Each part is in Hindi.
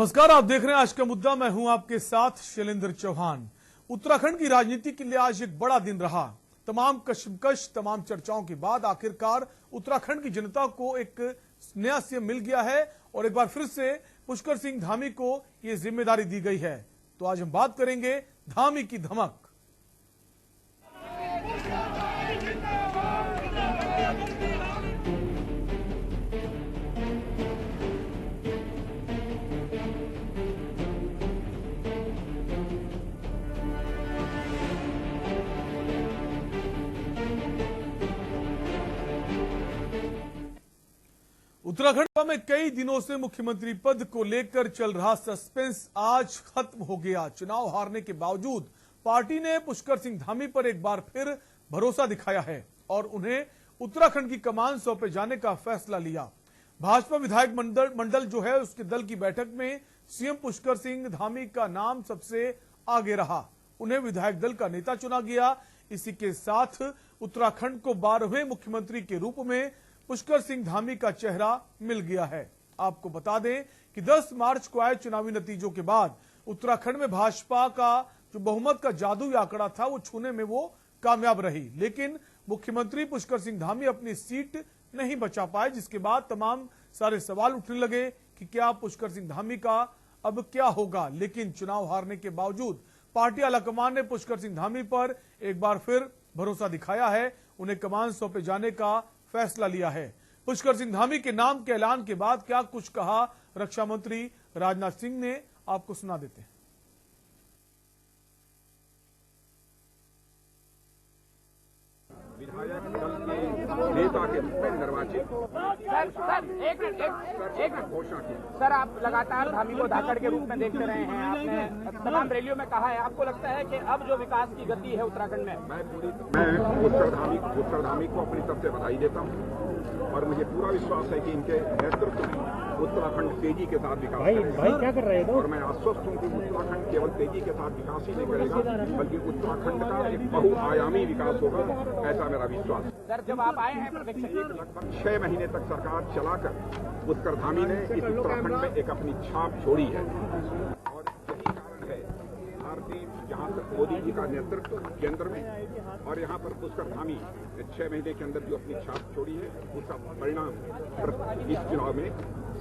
नमस्कार, आप देख रहे हैं आज का मुद्दा। मैं हूं आपके साथ शैलेंद्र चौहान। उत्तराखंड की राजनीति के लिए आज एक बड़ा दिन रहा। तमाम कशमकश, तमाम चर्चाओं के बाद आखिरकार उत्तराखंड की जनता को एक नया सीएम मिल गया है और एक बार फिर से पुष्कर सिंह धामी को यह जिम्मेदारी दी गई है। तो आज हम बात करेंगे धामी की धमक। उत्तराखंड में कई दिनों से मुख्यमंत्री पद को लेकर चल रहा सस्पेंस आज खत्म हो गया। चुनाव हारने के बावजूद पार्टी ने पुष्कर सिंह धामी पर एक बार फिर भरोसा दिखाया है और उन्हें उत्तराखंड की कमान सौंपे जाने का फैसला लिया। भाजपा विधायक मंडल जो है उसके दल की बैठक में सीएम पुष्कर सिंह धामी का नाम सबसे आगे रहा। उन्हें विधायक दल का नेता चुना गया। इसी के साथ उत्तराखंड को 12वें मुख्यमंत्री के रूप में पुष्कर सिंह धामी का चेहरा मिल गया है। आपको बता दें कि 10 मार्च को आए चुनावी नतीजों के बाद उत्तराखंड में भाजपा का जो बहुमत का जादुई आंकड़ा था वो छूने में वो कामयाब रही, लेकिन मुख्यमंत्री पुष्कर सिंह धामी अपनी सीट नहीं बचा पाए, जिसके बाद तमाम सारे सवाल उठने लगे कि क्या पुष्कर सिंह धामी का अब क्या होगा। लेकिन चुनाव हारने के बावजूद पार्टी आलाकमान ने पुष्कर सिंह धामी पर एक बार फिर भरोसा दिखाया है। उन्हें कमान सौंपे जाने का फैसला लिया है। पुष्कर सिंह धामी के नाम के ऐलान के बाद क्या कुछ कहा रक्षा मंत्री राजनाथ सिंह ने, आपको सुना देते हैं। विधायक दल के नेता के रूप में निर्वाचित एक घोषणा की। सर, आप लगातार धामी को धाकड़ के रूप में देखते रहे हैं। आपने तमाम रैलियों में कहा है, आपको लगता है कि अब जो विकास की गति है उत्तराखंड में, मैं पुष्कर धामी को अपनी तरफ से बधाई देता हूं और मुझे पूरा विश्वास है कि इनके नेतृत्व में उत्तराखंड तेजी के साथ विकास करेगा। क्या कर रहे हैं? और मैं आश्वस्त हूं कि उत्तराखंड केवल तेजी के साथ विकास ही नहीं करेगा, बल्कि उत्तराखंड का एक बहुआयामी विकास होगा, ऐसा मेरा विश्वास है। सर, जब आप आए हैं लगभग 6 महीने तक सरकार चलाकर पुष्कर धामी ने इस उत्तराखंड में एक अपनी छाप छोड़ी है और यही कारण है भारतीय जहां तक मोदी जी का नेतृत्व केंद्र में और यहां पर पुष्कर धामी 6 महीने के अंदर जो अपनी छाप छोड़ी है उसका परिणाम इस चुनाव में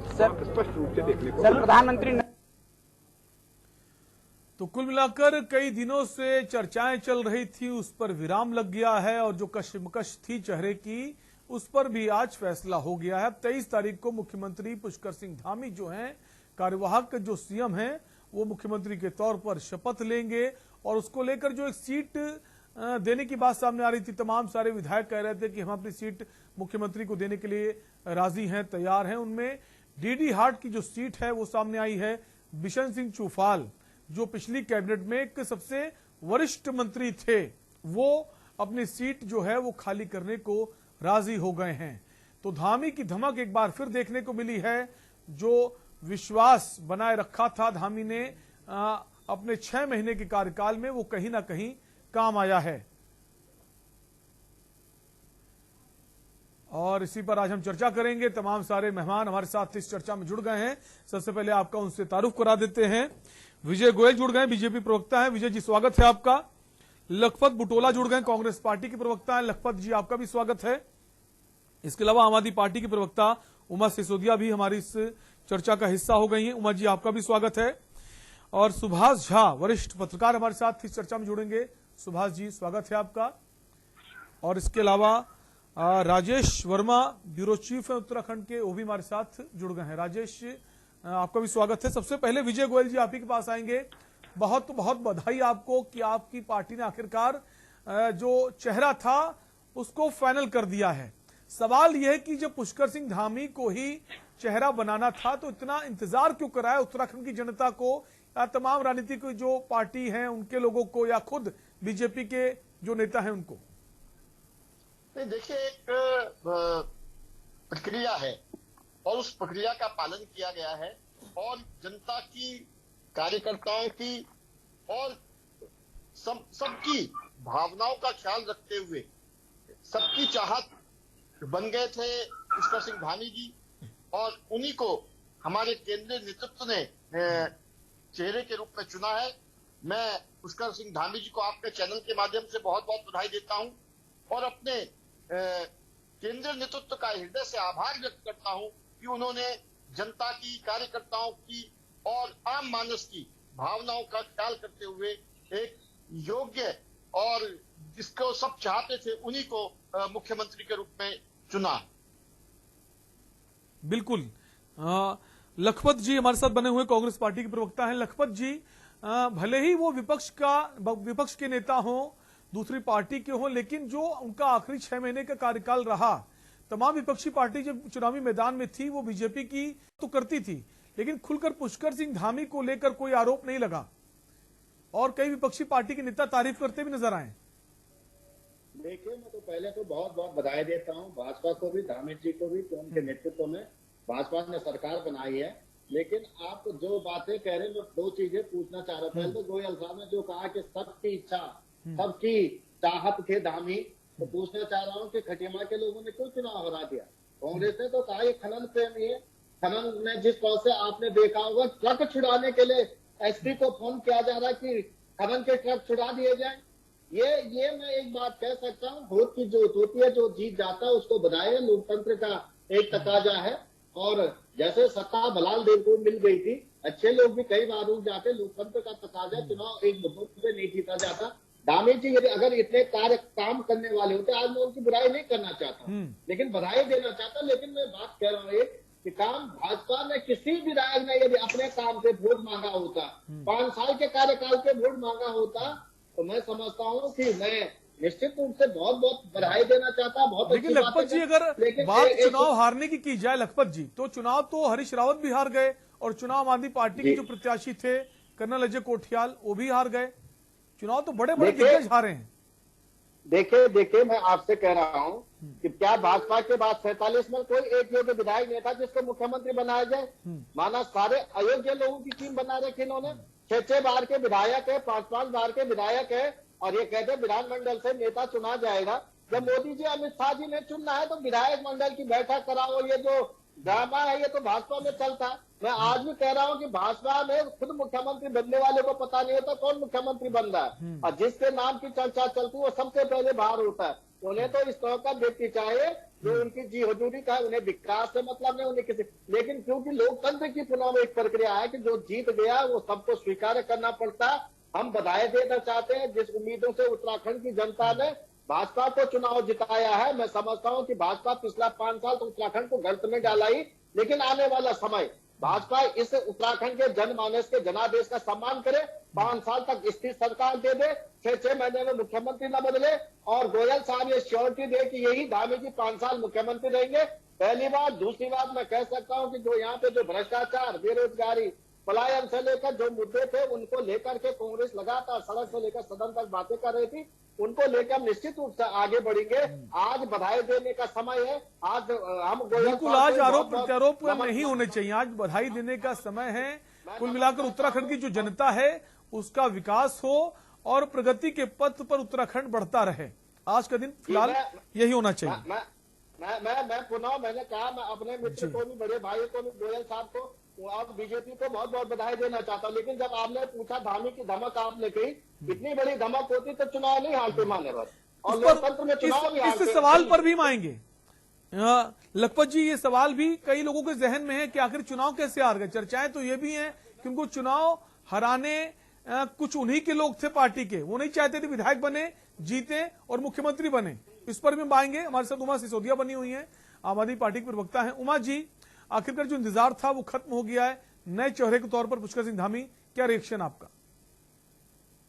स्पष्ट रूप से देखने को। सर, प्रधानमंत्री ने तो कुल मिलाकर कई दिनों से चर्चाएं चल रही थी, उस पर विराम लग गया है और जो कशमकश थी चेहरे की उस पर भी आज फैसला हो गया है। 23 तारीख को मुख्यमंत्री पुष्कर सिंह धामी जो हैं, कार्यवाहक जो सीएम हैं, वो मुख्यमंत्री के तौर पर शपथ लेंगे और उसको लेकर जो एक सीट देने की बात सामने आ रही थी, तमाम सारे विधायक कह रहे थे कि हम अपनी सीट मुख्यमंत्री को देने के लिए राजी हैं, तैयार हैं। उनमें डीडी हार्ट की जो सीट है वो सामने आई है। बिशन सिंह चूफाल जो पिछली कैबिनेट में एक सबसे वरिष्ठ मंत्री थे, वो अपनी सीट जो है वो खाली करने को राजी हो गए हैं। तो धामी की धमक एक बार फिर देखने को मिली है। जो विश्वास बनाए रखा था धामी ने अपने 6 महीने के कार्यकाल में, वो कहीं ना कहीं काम आया है। और इसी पर आज हम चर्चा करेंगे। तमाम सारे मेहमान हमारे साथ इस चर्चा में जुड़ गए हैं। सबसे पहले आपका उनसे तारुफ करा देते हैं। विजय गोयल जुड़ गए, बीजेपी प्रवक्ता है। विजय जी, स्वागत है आपका। लखपत बुटोला जुड़ गए, कांग्रेस पार्टी के प्रवक्ता है। लखपत जी, आपका भी स्वागत है। इसके अलावा आम आदमी पार्टी की प्रवक्ता उमा सिसोदिया भी हमारी इस चर्चा का हिस्सा हो गई हैं। उमा जी, आपका भी स्वागत है। और सुभाष झा, वरिष्ठ पत्रकार, हमारे साथ इस चर्चा में जुड़ेंगे। सुभाष जी, स्वागत है आपका। और इसके अलावा राजेश वर्मा, ब्यूरो चीफ है उत्तराखंड के, वो भी हमारे साथ जुड़ गए हैं। राजेश, आपका भी स्वागत है। सबसे पहले विजय गोयल जी, आप ही के पास आएंगे। बहुत बहुत बधाई आपको कि आपकी पार्टी ने आखिरकार जो चेहरा था उसको फाइनल कर दिया है। सवाल यह है कि जब पुष्कर सिंह धामी को ही चेहरा बनाना था तो इतना इंतजार क्यों कराया उत्तराखंड की जनता को, या तमाम राजनीतिक जो पार्टी हैं उनके लोगों को, या खुद बीजेपी के जो नेता हैं उनको? देखिए, एक प्रक्रिया है और उस प्रक्रिया का पालन किया गया है और जनता की, कार्यकर्ताओं की और सबकी भावनाओं का ख्याल रखते हुए सबकी चाहत बन गए थे पुष्कर सिंह धामी जी और उन्हीं को हमारे केंद्रीय नेतृत्व ने चेहरे के रूप में चुना है। मैं पुष्कर सिंह धामी जी को आपके चैनल के माध्यम से बहुत बहुत बधाई देता हूं और अपने केंद्रीय नेतृत्व का हृदय से आभार व्यक्त करता हूं कि उन्होंने जनता की, कार्यकर्ताओं की और आम मानस की भावनाओं का ख्याल करते हुए एक योग्य और जिसको सब चाहते थे उन्हीं को मुख्यमंत्री के रूप में चुना। बिल्कुल। लखपत जी हमारे साथ बने हुए कांग्रेस पार्टी के प्रवक्ता हैं। लखपत जी, भले ही वो विपक्ष के नेता हों, दूसरी पार्टी के हों, लेकिन जो उनका आखिरी 6 महीने का कार्यकाल रहा, तमाम विपक्षी पार्टी जब चुनावी मैदान में थी वो बीजेपी की तो करती थी, लेकिन खुलकर पुष्कर सिंह धामी को लेकर कोई आरोप नहीं लगा और कई विपक्षी पार्टी के नेता तारीफ करते भी नजर आए। देखिए, मैं तो पहले तो बहुत बहुत बधाई देता हूं भाजपा को भी, धामी जी को भी, तो उनके नेतृत्व में भाजपा ने सरकार बनाई है। लेकिन आप जो बातें कह रहे हैं, मैं 2 चीजें पूछना चाह रहा हूँ। पहले तो गोयल साहब ने जो कहा कि सबकी इच्छा, सबकी चाहत थे धामी, तो पूछना चाह रहा हूँ कि खटीमा के लोगों ने क्यों चुनाव हरा दिया? कांग्रेस ने तो कहा ये खनन प्रेमी है। खनन में जिस तरह से आपने देखा होगा, ट्रक छुड़ाने के लिए एसपी को फोन किया जा रहा कि खनन के ट्रक छुड़ा दिए जाए। ये मैं एक बात कह सकता हूँ, वोट की जो होती है, जो जीत जाता है उसको बधाई है, लोकतंत्र का एक तकाजा है। और जैसे सत्ता बलाल देव को मिल गई थी, अच्छे लोग भी कई बार रुक जाते, लोकतंत्र का तकाजा, चुनाव एक मुद्दों पे नहीं जीता जाता। दामी जी अगर इतने काम करने वाले होते, आज मैं उनकी बुराई नहीं करना चाहता, लेकिन बधाई देना चाहता। लेकिन मैं बात कह रहा हूँ कि काम भाजपा में किसी विधायक ने यदि अपने काम से वोट मांगा होता, 5 साल के कार्यकाल के वोट मांगा होता, तो मैं समझता हूँ कि मैं निश्चित रूप से बहुत बहुत बधाई देना चाहता। बहुत लेकिन लखपत जी, अगर बात चुनाव हारने की जाए लखपत जी, तो चुनाव तो हरीश रावत भी हार गए और चुनाव आम आदमी पार्टी के जो प्रत्याशी थे कर्नल अजय कोठियाल, वो भी हार गए। चुनाव तो बड़े बड़े दिग्गज हारे हैं। देखिए, मैं आपसे कह रहा हूँ कि क्या भाजपा के बाद 47 में कोई एक योग्य विधायक नहीं था जिसको मुख्यमंत्री बनाया जाए? माना सारे अयोग्य लोगों की टीम बना रखी इन्होंने। 6 बार के विधायक है, 5 बार के विधायक है, और ये कहते हैं विधानमंडल से नेता चुना जाएगा। जब मोदी जी, अमित शाह जी ने चुनना है तो विधायक मंडल की बैठक कराओ। ये जो ड्रामा है ये तो भाजपा में चलता है। मैं आज भी कह रहा हूँ कि भाजपा में खुद मुख्यमंत्री बनने वाले को पता नहीं होता कौन मुख्यमंत्री बन रहा है, और जिसके नाम की चर्चा चलती है वो सबसे पहले बाहर होता है। उन्हें तो इस तरह का व्यक्ति चाहिए जो उनकी जी हजूरी का, उन्हें विकास से मतलब नहीं, उन्हें किसी। लेकिन क्योंकि लोकतंत्र की पुनः एक प्रक्रिया है कि जो जीत गया वो सबको स्वीकार करना पड़ता है। हम बधाई देना चाहते हैं जिस उम्मीदों से उत्तराखंड की जनता ने भाजपा को चुनाव जिताया है। मैं समझता हूं कि भाजपा पिछला 5 साल तो उत्तराखंड को गर्त में डाला ही, लेकिन आने वाला समय भाजपा इस उत्तराखंड के जनमानस के जनादेश का सम्मान करे, 5 साल तक स्थिर सरकार दे दे, 6 महीने में मुख्यमंत्री न बदले, और गोयल साहब ये श्योरिटी दे कि यही धामी जी 5 साल मुख्यमंत्री रहेंगे। पहली बात। दूसरी बात, मैं कह सकता हूं कि जो यहाँ पे जो भ्रष्टाचार, बेरोजगारी, पलायन से लेकर जो मुद्दे थे उनको लेकर के कांग्रेस लगातार सड़क से लेकर सदन तक बातें कर रही थी, उनको लेकर हम निश्चित रूप से आगे बढ़ेंगे। आज बधाई देने का समय है। आज हम बिल्कुल, आज आरोप प्रत्यारोप नहीं होने चाहिए, आज बधाई देने का समय है। कुल मिलाकर उत्तराखंड की जो जनता है उसका विकास हो और प्रगति के पथ पर उत्तराखंड बढ़ता रहे। आज का दिन फिलहाल यही होना चाहिए। मैं पुनः मैंने कहा, मैं अपने मित्र को भी, बड़े भाई को भी, गोयल साहब को और बीजेपी को बहुत बहुत बधाई देना चाहता हूँ। लेकिन जब आपने पूछा धामी की धमक आपने कही, इतनी बड़ी धमक होती तो चुनाव नहीं हारते माने बस, और लोकतंत्र में चुनाव भी हारते। इस सवाल पर भी हम आएंगे लखपत जी। ये सवाल भी कई लोगों के जहन में है कि आखिर चुनाव कैसे हार गए। चर्चाएं तो ये भी हैं कि उनको चुनाव हराने कुछ उन्हीं के लोग थे पार्टी के, वो नहीं चाहते थे विधायक बने, जीते और मुख्यमंत्री बने। इस पर भी हम आएंगे। हमारे साथ उमा सिसोदिया बनी हुई है, आम आदमी पार्टी के प्रवक्ता है। उमा जी, आखिरकार जो इंतजार था वो खत्म हो गया है, नए चेहरे के तौर पर पुष्कर सिंह धामी, क्या रिएक्शन आपका?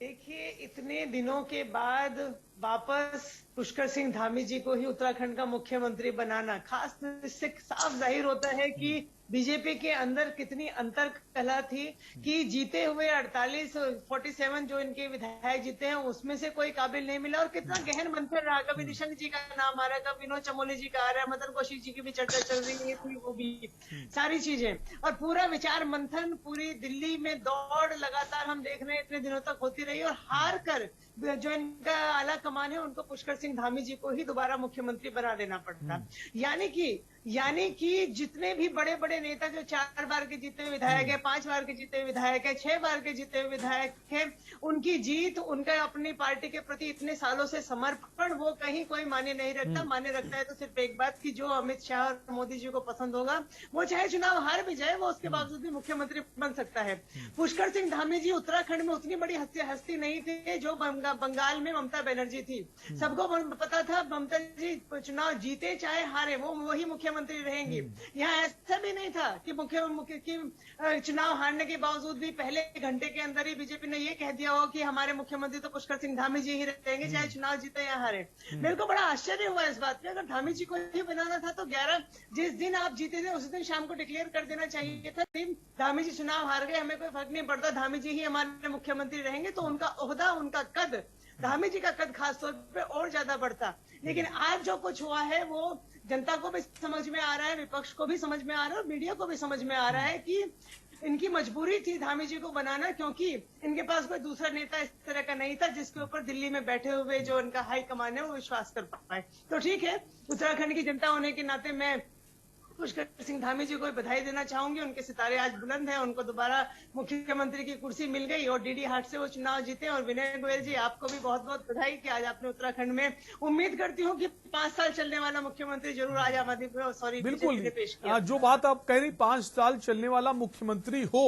देखिए, इतने दिनों के बाद वापस पुष्कर सिंह धामी जी को ही उत्तराखंड का मुख्यमंत्री बनाना, खास इससे साफ जाहिर होता है कि बीजेपी के अंदर कितनी अंतर कलह थी कि जीते हुए 47 जो इनके विधायक जीते हैं उसमें से कोई काबिल नहीं मिला, और कितना गहन मंथन रहा। कभी निशंक जी का नाम आ रहा है, कभी विनोद चमोली जी का आ रहा है, मदन कौशिक जी की भी चर्चा चल रही है, वो भी सारी चीजें, और पूरा विचार मंथन पूरी दिल्ली में दौड़ लगातार हम देख रहे हैं इतने दिनों तक होती रही, और हार कर जो इनका आला कमान है उनको पुष्कर सिंह धामी जी को ही दोबारा मुख्यमंत्री बना देना पड़ता। यानी कि यानी कि जितने भी बड़े बड़े नेता जो 4 बार के जीते हुए विधायक है, 5 बार के जीते हुए विधायक है, 6 बार के जीते हुए विधायक है, उनकी जीत, उनका अपनी पार्टी के प्रति इतने सालों से समर्पण, वो कहीं कोई माने नहीं रखता। माने रखता है तो सिर्फ एक बात की जो अमित शाह और मोदी जी को पसंद होगा, वो चाहे चुनाव हार भी जाए, वो उसके बावजूद भी मुख्यमंत्री बन सकता है। पुष्कर सिंह धामी जी उत्तराखंड में उतनी बड़ी हस्ती नहीं थी जो बंगाल में ममता बनर्जी थी। सबको पता था ममता जी चुनाव जीते चाहे हारे वो वही मुख्यमंत्री रहेंगी। यहाँ ऐसा भी नहीं था कि चुनाव हारने के बावजूद भी पहले घंटे के अंदर ही बीजेपी ने ये कह दिया हो कि हमारे मुख्यमंत्री तो पुष्कर सिंह धामी जी ही रहेंगे चाहे चुनाव जीते या हारे। मेरे को बड़ा आश्चर्य हुआ इस बात पे। अगर धामी जी को ही बनाना था तो 11 जिस दिन आप जीते थे उस दिन शाम को डिक्लेयर कर देना चाहिए था। धामी जी चुनाव हार गए, हमें कोई फर्क नहीं पड़ता, धामी जी ही हमारे मुख्यमंत्री रहेंगे, तो उनका ओहदा, उनका कद, धामी जी का कद खासतौर पे और ज्यादा बढ़ता। लेकिन आज जो कुछ हुआ है वो जनता को भी समझ में आ रहा है, विपक्ष को भी समझ में आ रहा है और मीडिया को भी समझ में आ रहा है कि इनकी मजबूरी थी धामी जी को बनाना, क्योंकि इनके पास कोई दूसरा नेता इस तरह का नहीं था जिसके ऊपर दिल्ली में बैठे हुए जो इनका हाई कमान है वो विश्वास कर पाए। तो ठीक है, उत्तराखंड की जनता होने के नाते मैं पुष्कर सिंह धामी जी को बधाई देना चाहूंगी। उनके सितारे आज बुलंद हैं, उनको दोबारा मुख्यमंत्री की कुर्सी मिल गई और डीडी हाट से वो चुनाव जीते। और विनय गोयल जी, आपको भी बहुत बहुत बधाई कि आज आपने उत्तराखंड में, उम्मीद करती हूँ कि 5 साल चलने वाला मुख्यमंत्री जरूर आज आम आदमी को, सॉरी, बिल्कुल बीजेपी ने पेश किया। जो बात आप कह रही 5 साल चलने वाला मुख्यमंत्री हो,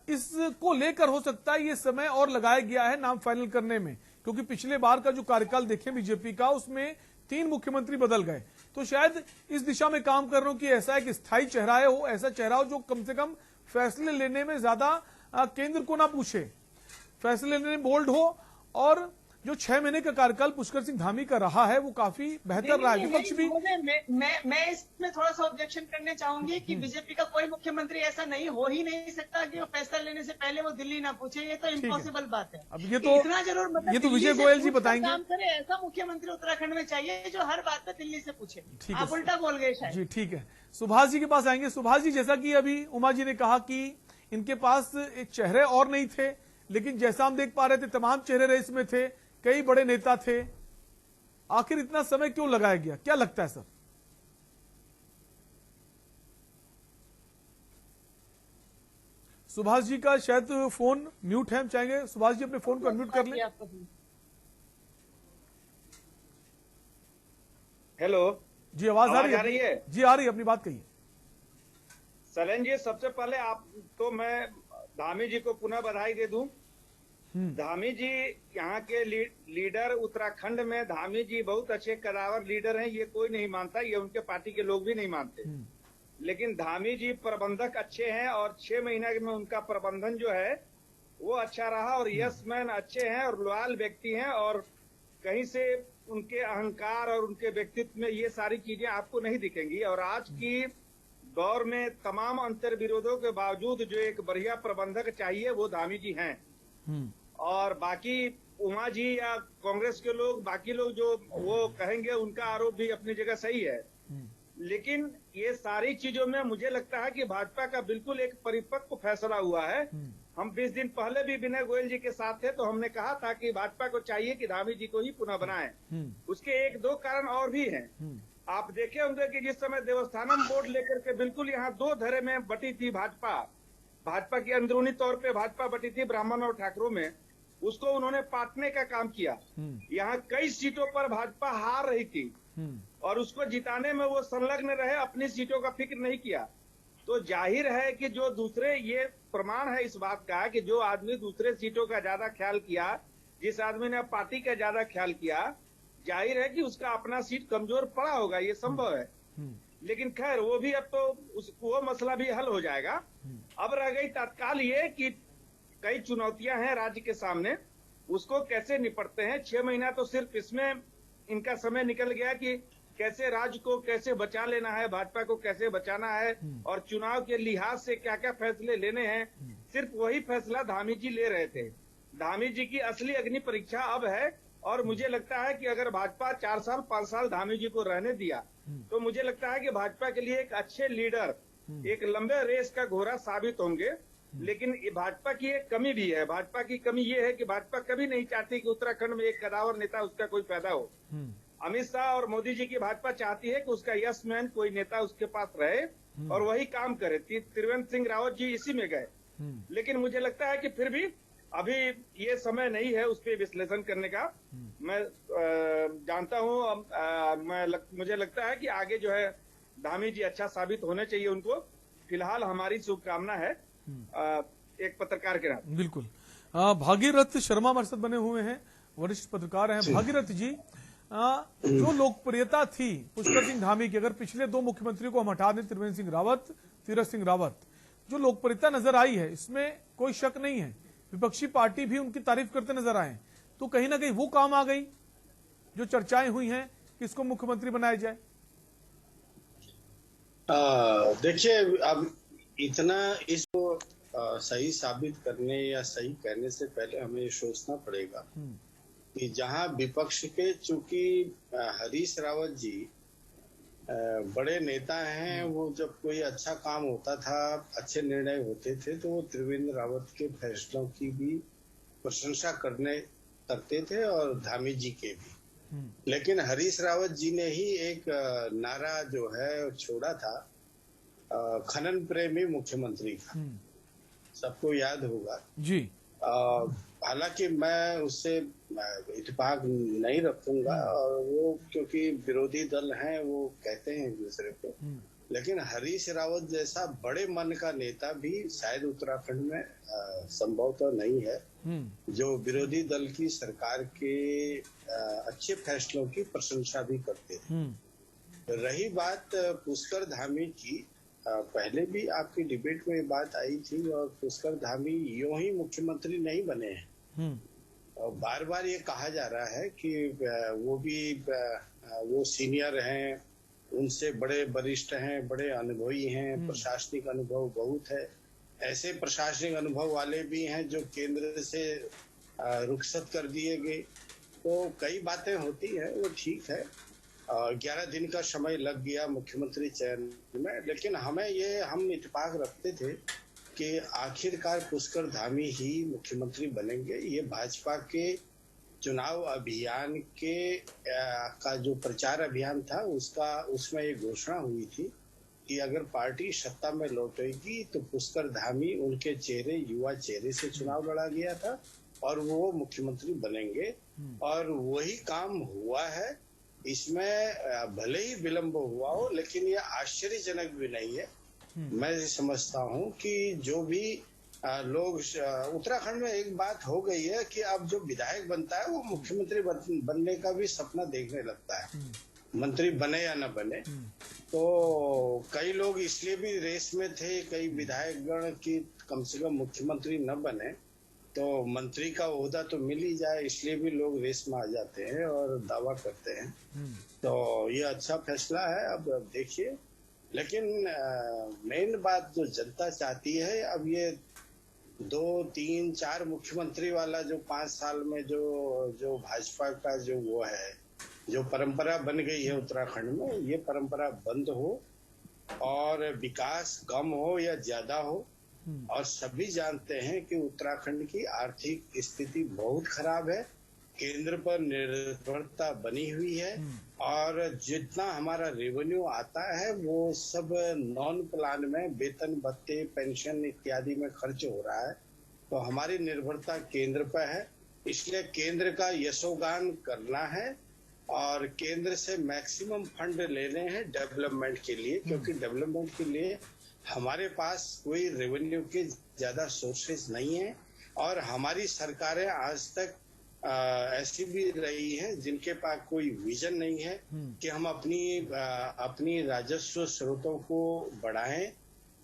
इसको लेकर हो सकता है ये समय और लगाया गया है नाम फाइनल करने में, क्योंकि पिछले बार का जो कार्यकाल देखें बीजेपी का उसमें 3 मुख्यमंत्री बदल गए। तो शायद इस दिशा में काम कर रहा हूं कि ऐसा एक स्थायी चेहरा हो, ऐसा चेहरा हो जो कम से कम फैसले लेने में ज्यादा केंद्र को ना पूछे, फैसले लेने में बोल्ड हो। और जो 6 महीने का कार्यकाल पुष्कर सिंह धामी का रहा है वो काफी बेहतर रहा है। विपक्ष भी मैं इसमें थोड़ा सा ऑब्जेक्शन करने चाहूंगी कि बीजेपी का कोई मुख्यमंत्री ऐसा नहीं हो ही नहीं सकता कि वो फैसला लेने से पहले वो दिल्ली ना पूछे। ये तो इम्पॉसिबल बात है। अब ये तो इतना जरूर मतलब ये तो विजय गोयल जी बताएंगे। काम करे, ऐसा मुख्यमंत्री उत्तराखंड में चाहिए जो हर बात पे दिल्ली से पूछे। आप उल्टा बोल गए शायद। जी ठीक है, सुभाष जी के पास आएंगे। सुभाष जी, जैसा कि अभी उमा जी ने कहा कि इनके पास चेहरे और नहीं थे, लेकिन जैसा हम देख पा रहे थे तमाम चेहरे रेस में थे, कई बड़े नेता थे, आखिर इतना समय क्यों लगाया गया, क्या लगता है सर? सुभाष जी का शायद फोन म्यूट है, हम चाहेंगे सुभाष जी अपने फोन को अनम्यूट कर लें। हेलो जी, आवाज आ रही है? जी आ रही है, अपनी बात कहिए। सलन जी, सबसे पहले आप तो मैं धामी जी को पुनः बधाई दे दूं। धामी जी यहाँ के लीडर, उत्तराखंड में धामी जी बहुत अच्छे कदावर लीडर हैं, ये कोई नहीं मानता, ये उनके पार्टी के लोग भी नहीं मानते। लेकिन धामी जी प्रबंधक अच्छे हैं और 6 महीने में उनका प्रबंधन जो है वो अच्छा रहा और यस मैन अच्छे हैं और लॉयल व्यक्ति हैं और कहीं से उनके अहंकार और उनके व्यक्तित्व में ये सारी चीजें आपको नहीं दिखेंगी। और आज की दौर में तमाम अंतर विरोधों के बावजूद जो एक बढ़िया प्रबंधक चाहिए वो धामी जी हैं। और बाकी उमा जी या कांग्रेस के लोग, बाकी लोग जो वो कहेंगे उनका आरोप भी अपनी जगह सही है, लेकिन ये सारी चीजों में मुझे लगता है कि भाजपा का बिल्कुल एक परिपक्व फैसला हुआ है। हम 20 दिन पहले भी विनय गोयल जी के साथ थे तो हमने कहा था कि भाजपा को चाहिए कि धामी जी को ही पुनः बनाएं। उसके 1-2 कारण और भी हैं। आप देखे होंगे कि जिस समय देवस्थानम बोर्ड लेकर के बिल्कुल यहाँ 2 धड़े में बटी थी भाजपा की अंदरूनी तौर पे भाजपा बटी थी ब्राह्मण और ठाकुरों में, उसको उन्होंने पाटने का काम किया। यहाँ कई सीटों पर भाजपा हार रही थी और उसको जिताने में वो संलग्न रहे, अपनी सीटों का फिक्र नहीं किया। तो जाहिर है कि जो दूसरे, ये प्रमाण है इस बात का कि जो आदमी दूसरे सीटों का ज्यादा ख्याल किया, जिस आदमी ने पार्टी का ज्यादा ख्याल किया, जाहिर है कि उसका अपना सीट कमजोर पड़ा होगा, ये संभव है। लेकिन खैर वो भी अब तो वो मसला भी हल हो जाएगा। अब रह गई तत्काल ये कि कई चुनौतियां हैं राज्य के सामने, उसको कैसे निपटते हैं। 6 महीना तो सिर्फ इसमें इनका समय निकल गया कि कैसे राज्य को कैसे बचा लेना है, भाजपा को कैसे बचाना है और चुनाव के लिहाज से क्या क्या फैसले लेने हैं, सिर्फ वही फैसला धामी जी ले रहे थे। धामी जी की असली अग्नि परीक्षा अब है और मुझे लगता है कि अगर भाजपा 4 साल 5 साल धामी जी को रहने दिया तो मुझे लगता है कि भाजपा के लिए एक अच्छे लीडर, एक लंबे रेस का घोड़ा साबित होंगे। लेकिन भाजपा की एक कमी भी है। भाजपा की कमी ये है कि भाजपा कभी नहीं चाहती कि उत्तराखंड में एक कदावर नेता उसका कोई पैदा हो। अमित शाह और मोदी जी की भाजपा चाहती है कि उसका यस मैन कोई नेता उसके पास रहे और वही काम करे। त्रिवेंद्र सिंह रावत जी इसी में गए, लेकिन मुझे लगता है कि फिर भी अभी ये समय नहीं है उस पर विश्लेषण करने का। मैं जानता हूं, मुझे लगता है कि आगे जो है धामी जी अच्छा साबित होने चाहिए उनको। फिलहाल हमारी शुभकामना है एक पत्रकार के नाते। बिल्कुल। भागीरथ शर्मा हमारे साथ बने हुए हैं, वरिष्ठ पत्रकार हैं। भागीरथ जी, जो लोकप्रियता थी पुष्कर सिंह धामी की, अगर पिछले दो मुख्यमंत्रियों को हम हटा दें, त्रिवेंद्र सिंह रावत, तीरथ सिंह रावत, जो लोकप्रियता नजर आई है इसमें कोई शक नहीं है, विपक्षी पार्टी भी उनकी तारीफ करते नजर आए, तो कहीं ना कहीं वो काम आ गई जो चर्चाएं हुई हैं कि इसको मुख्यमंत्री बनाया जाए। देखिए, अब इतना इसको सही साबित करने या सही कहने से पहले हमें ये सोचना पड़ेगा कि जहां विपक्ष के, चूंकि हरीश रावत जी बड़े नेता हैं, वो जब कोई अच्छा काम होता था, अच्छे निर्णय होते थे, तो वो त्रिवेंद्र रावत के फैसलों की भी प्रशंसा करते थे और धामी जी के भी। लेकिन हरीश रावत जी ने ही एक नारा जो है छोड़ा था, खनन प्रेमी मुख्यमंत्री का, सबको याद होगा जी। हालांकि मैं उससे इत्तेफाक नहीं रखूंगा, और वो क्योंकि विरोधी दल हैं, वो कहते हैं एक दूसरे को, लेकिन हरीश रावत जैसा बड़े मन का नेता भी शायद उत्तराखंड में संभवतः नहीं है, जो विरोधी दल की सरकार के अच्छे फैसलों की प्रशंसा भी करते थे। रही बात पुष्कर धामी की, पहले भी आपकी डिबेट में ये बात आई थी, और पुष्कर धामी यूं ही मुख्यमंत्री नहीं बने हैं। और बार बार ये कहा जा रहा है कि वो सीनियर हैं, उनसे बड़े वरिष्ठ हैं, बड़े अनुभवी हैं, प्रशासनिक अनुभव बहुत है। ऐसे प्रशासनिक अनुभव वाले भी हैं जो केंद्र से रुखसत कर दिए गए। तो कई बातें होती है, वो ठीक है। 11 दिन का समय लग गया मुख्यमंत्री चयन में, लेकिन हम इत्तेफाक रखते थे कि आखिरकार पुष्कर धामी ही मुख्यमंत्री बनेंगे। ये भाजपा के चुनाव अभियान का जो प्रचार अभियान था उसमें ये घोषणा हुई थी कि अगर पार्टी सत्ता में लौटेगी तो पुष्कर धामी, उनके युवा चेहरे से चुनाव लड़ा गया था और वो मुख्यमंत्री बनेंगे, और वही काम हुआ है। इसमें भले ही विलंब हुआ हो, लेकिन ये आश्चर्यजनक भी नहीं है। मैं समझता हूँ कि जो भी लोग उत्तराखंड में एक बात हो गई है कि अब जो विधायक बनता है वो मुख्यमंत्री बनने का भी सपना देखने लगता है, मंत्री बने या न बने। तो कई लोग इसलिए भी रेस में थे, कई विधायकगण की कम से कम मुख्यमंत्री न बने तो मंत्री का ओहदा तो मिल ही जाए, इसलिए भी लोग रेस में आ जाते हैं और दावा करते हैं। तो ये अच्छा फैसला है, अब देखिए। लेकिन मेन बात जो जनता चाहती है, अब ये 2, 3, 4 मुख्यमंत्री वाला जो 5 साल में जो भाजपा का जो वो है, जो परंपरा बन गई है उत्तराखंड में, ये परंपरा बंद हो और विकास कम हो या ज्यादा हो। और सभी जानते हैं कि उत्तराखंड की आर्थिक स्थिति बहुत खराब है, केंद्र पर निर्भरता बनी हुई है, और जितना हमारा रेवेन्यू आता है वो सब नॉन प्लान में वेतन भत्ते, पेंशन इत्यादि में खर्च हो रहा है। तो हमारी निर्भरता केंद्र पर है, इसलिए केंद्र का यशोगान करना है और केंद्र से मैक्सिमम फंड लेने हैं डेवलपमेंट के लिए, क्योंकि डेवलपमेंट के लिए हमारे पास कोई रेवेन्यू के ज्यादा सोर्सेज नहीं है। और हमारी सरकारें आज तक ऐसी भी रही हैं जिनके पास कोई विजन नहीं है कि हम अपनी राजस्व स्रोतों को बढ़ाएं,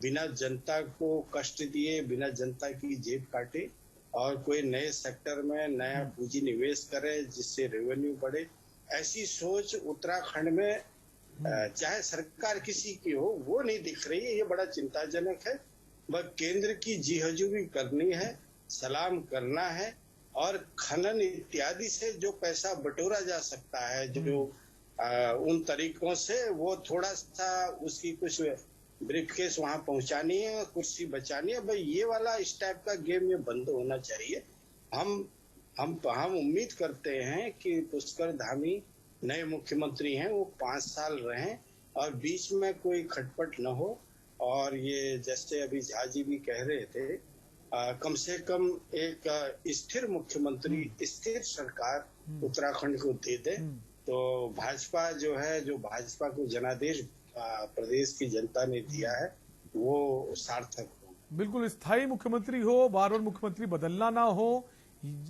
बिना जनता को कष्ट दिए, बिना जनता की जेब काटे, और कोई नए सेक्टर में नया पूंजी निवेश करे जिससे रेवेन्यू बढ़े। ऐसी सोच उत्तराखंड में चाहे सरकार किसी की हो वो नहीं दिख रही है। ये बड़ा चिंताजनक है। बस केंद्र की जी हजूरी करनी है, सलाम करना है, और खनन इत्यादि से जो पैसा बटोरा जा सकता है, जो उन तरीकों से वो थोड़ा सा उसकी कुछ ब्रीफकेस वहां पहुंचानी है, कुर्सी बचानी है। भाई ये वाला इस टाइप का गेम ये बंद होना चाहिए। हम उम्मीद करते हैं कि पुष्कर धामी नए मुख्यमंत्री हैं वो 5 साल रहें और बीच में कोई खटपट न हो। और ये जैसे अभी झा जी भी कह रहे थे, कम से कम एक स्थिर मुख्यमंत्री, स्थिर सरकार उत्तराखंड को दे दे तो भाजपा जो है, जो भाजपा को जनादेश प्रदेश की जनता ने दिया है वो सार्थक हो। बिल्कुल स्थायी मुख्यमंत्री हो, बार बार मुख्यमंत्री बदलना ना हो,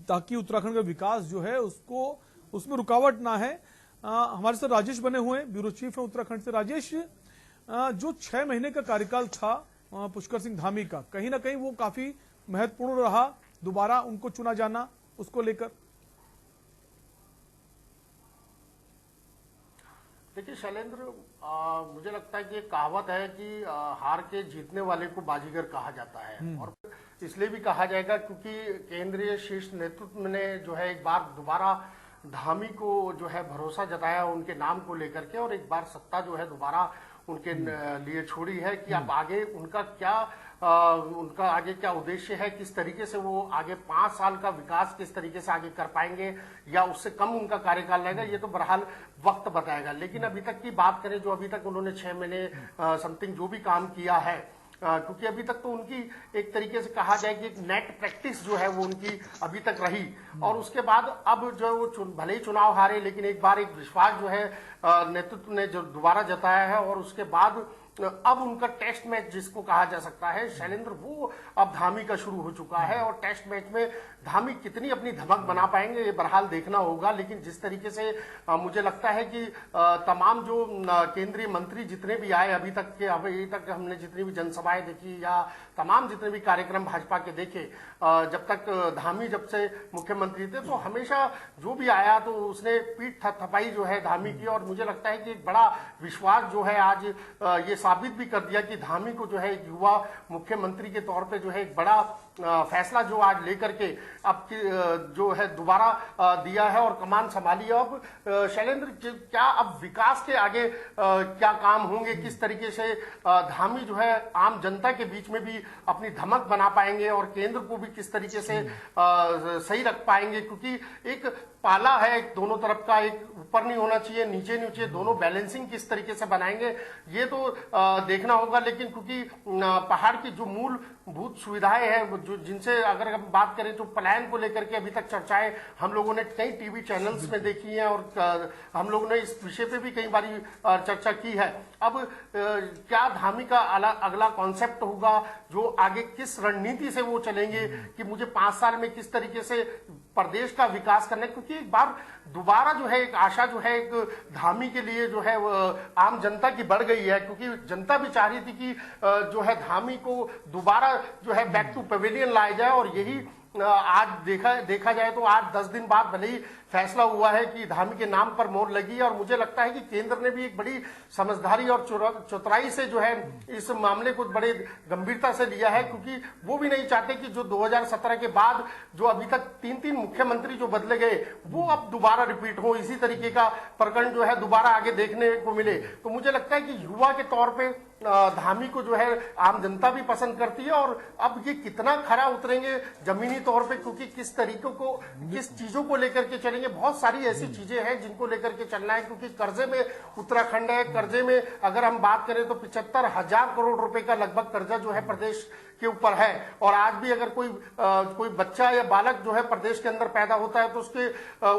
ताकि उत्तराखंड का विकास जो है उसको उसमें रुकावट ना है। हमारे साथ राजेश बने हुए हैं, ब्यूरो चीफ है उत्तराखंड से। राजेश, जो 6 महीने का कार्यकाल था पुष्कर सिंह धामी का, कहीं ना कहीं वो काफी महत्वपूर्ण रहा, दोबारा उनको चुना जाना, उसको लेकर। देखिए शैलेंद्र, मुझे लगता है कि एक कहावत है कि हार के जीतने वाले को बाजीगर कहा जाता है, और इसलिए भी कहा जाएगा क्योंकि केंद्रीय शीर्ष नेतृत्व ने जो है एक बार दोबारा धामी को जो है भरोसा जताया उनके नाम को लेकर के, और एक बार सत्ता जो है दोबारा उनके लिए छोड़ी है कि अब आगे उनका आगे क्या उद्देश्य है, किस तरीके से वो आगे 5 साल का विकास किस तरीके से आगे कर पाएंगे या उससे कम उनका कार्यकाल रहेगा, ये तो बहरहाल वक्त बताएगा। लेकिन अभी तक की बात करें, जो अभी तक उन्होंने 6 महीने समथिंग जो भी काम किया है, क्योंकि अभी तक तो उनकी एक तरीके से कहा जाए कि एक नेट प्रैक्टिस जो है वो उनकी अभी तक रही, और उसके बाद अब जो वो भले ही चुनाव हारे, लेकिन एक बार एक विश्वास जो है नेतृत्व ने जो दोबारा जताया है, और उसके बाद अब उनका टेस्ट मैच जिसको कहा जा सकता है शैलेंद्र, वो अब धामी का शुरू हो चुका है, और टेस्ट मैच में धामी कितनी अपनी धमक बना पाएंगे ये बहरहाल देखना होगा। लेकिन जिस तरीके से मुझे लगता है कि तमाम जो केंद्रीय मंत्री जितने भी आए अभी तक हमने जितनी भी जनसभाएं देखी या तमाम जितने भी कार्यक्रम भाजपा के देखे, जब तक धामी जब से मुख्यमंत्री थे तो हमेशा जो भी आया तो उसने पीठ थपथपाई जो है धामी की, और मुझे लगता है कि एक बड़ा विश्वास जो है आज ये साबित भी कर दिया कि धामी को जो है एक युवा मुख्यमंत्री के तौर पे जो है एक बड़ा फैसला जो आज लेकर के अब जो है दोबारा दिया है और कमान संभाली। अब शैलेंद्र, क्या अब विकास के आगे क्या काम होंगे, किस तरीके से धामी जो है आम जनता के बीच में भी अपनी धमक बना पाएंगे और केंद्र को भी किस तरीके से सही रख पाएंगे, क्योंकि एक पाला है दोनों तरफ का, एक ऊपर नहीं होना चाहिए नीचे नीचे, दोनों बैलेंसिंग किस तरीके से बनाएंगे ये तो देखना होगा। लेकिन क्योंकि पहाड़ की जो मूलभूत सुविधाएं हैं जो जिनसे अगर हम बात करें तो पलायन को लेकर के अभी तक चर्चाएं हम लोगों ने कई टीवी चैनल्स में देखी हैं, और हम लोगों ने इस विषय पे भी कई बारी चर्चा की है। अब क्या धामी का अगला कॉन्सेप्ट होगा, जो आगे किस रणनीति से वो चलेंगे कि मुझे 5 साल में किस तरीके से प्रदेश का विकास करना है, क्योंकि एक बार दोबारा जो है एक आशा जो है एक धामी के लिए जो है आम जनता की बढ़ गई है, क्योंकि जनता भी चाह रही थी कि जो है धामी को दोबारा जो है बैक टू पवेलियन लाया जाए, और यही आज देखा जाए तो आज 10 दिन बाद भले ही फैसला हुआ है कि धामी के नाम पर मोहर लगी, और मुझे लगता है कि केंद्र ने भी एक बड़ी समझदारी और चतुराई से जो है इस मामले को बड़े गंभीरता से लिया है, क्योंकि वो भी नहीं चाहते कि जो 2017 के बाद जो अभी तक 3 मुख्यमंत्री जो बदले गए वो अब दोबारा रिपीट हो, इसी तरीके का प्रकरण जो है दोबारा आगे देखने को मिले। तो मुझे लगता है कि युवा के तौर पे धामी को जो है आम जनता भी पसंद करती है, और अब ये कितना खरा उतरेंगे जमीनी तौर पे, क्योंकि किस तरीकों को किस चीजों को लेकर के चलेंगे, बहुत सारी ऐसी चीजें हैं जिनको लेकर के चलना है, क्योंकि कर्जे में उत्तराखंड है। कर्जे में अगर हम बात करें तो 75,000 करोड़ रुपए का लगभग कर्जा जो है प्रदेश के ऊपर है, और आज भी अगर कोई बच्चा या बालक जो है प्रदेश के अंदर पैदा होता है तो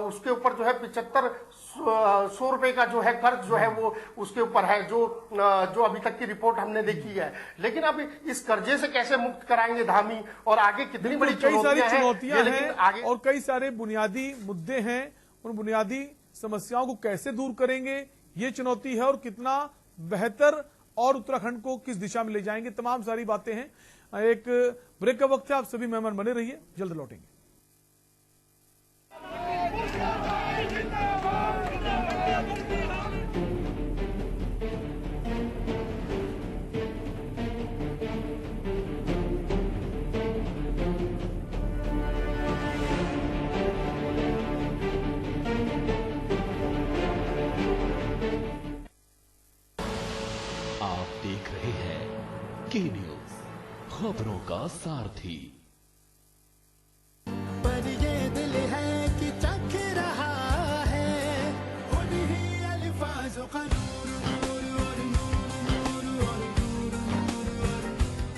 उसके ऊपर जो है 7500 रुपए का जो है कर्ज जो है वो उसके ऊपर है, जो अभी तक की रिपोर्ट हमने देखी है। लेकिन अब इस कर्जे से कैसे मुक्त कराएंगे धामी, और आगे कितनी बड़ी चुनौतियां हैं और कई सारे बुनियादी मुद्दे हैं, उन बुनियादी समस्याओं को कैसे दूर करेंगे ये चुनौती है, और कितना बेहतर और उत्तराखंड को किस दिशा में ले जाएंगे, तमाम सारी बातें हैं। एक ब्रेक का वक्त है, आप सभी मेहमान बने रहिए, जल्द लौटेंगे। आप देख रहे हैं के न्यूज, खबरों का सारथी। पर ये दिल है कि चख रहा है, खुद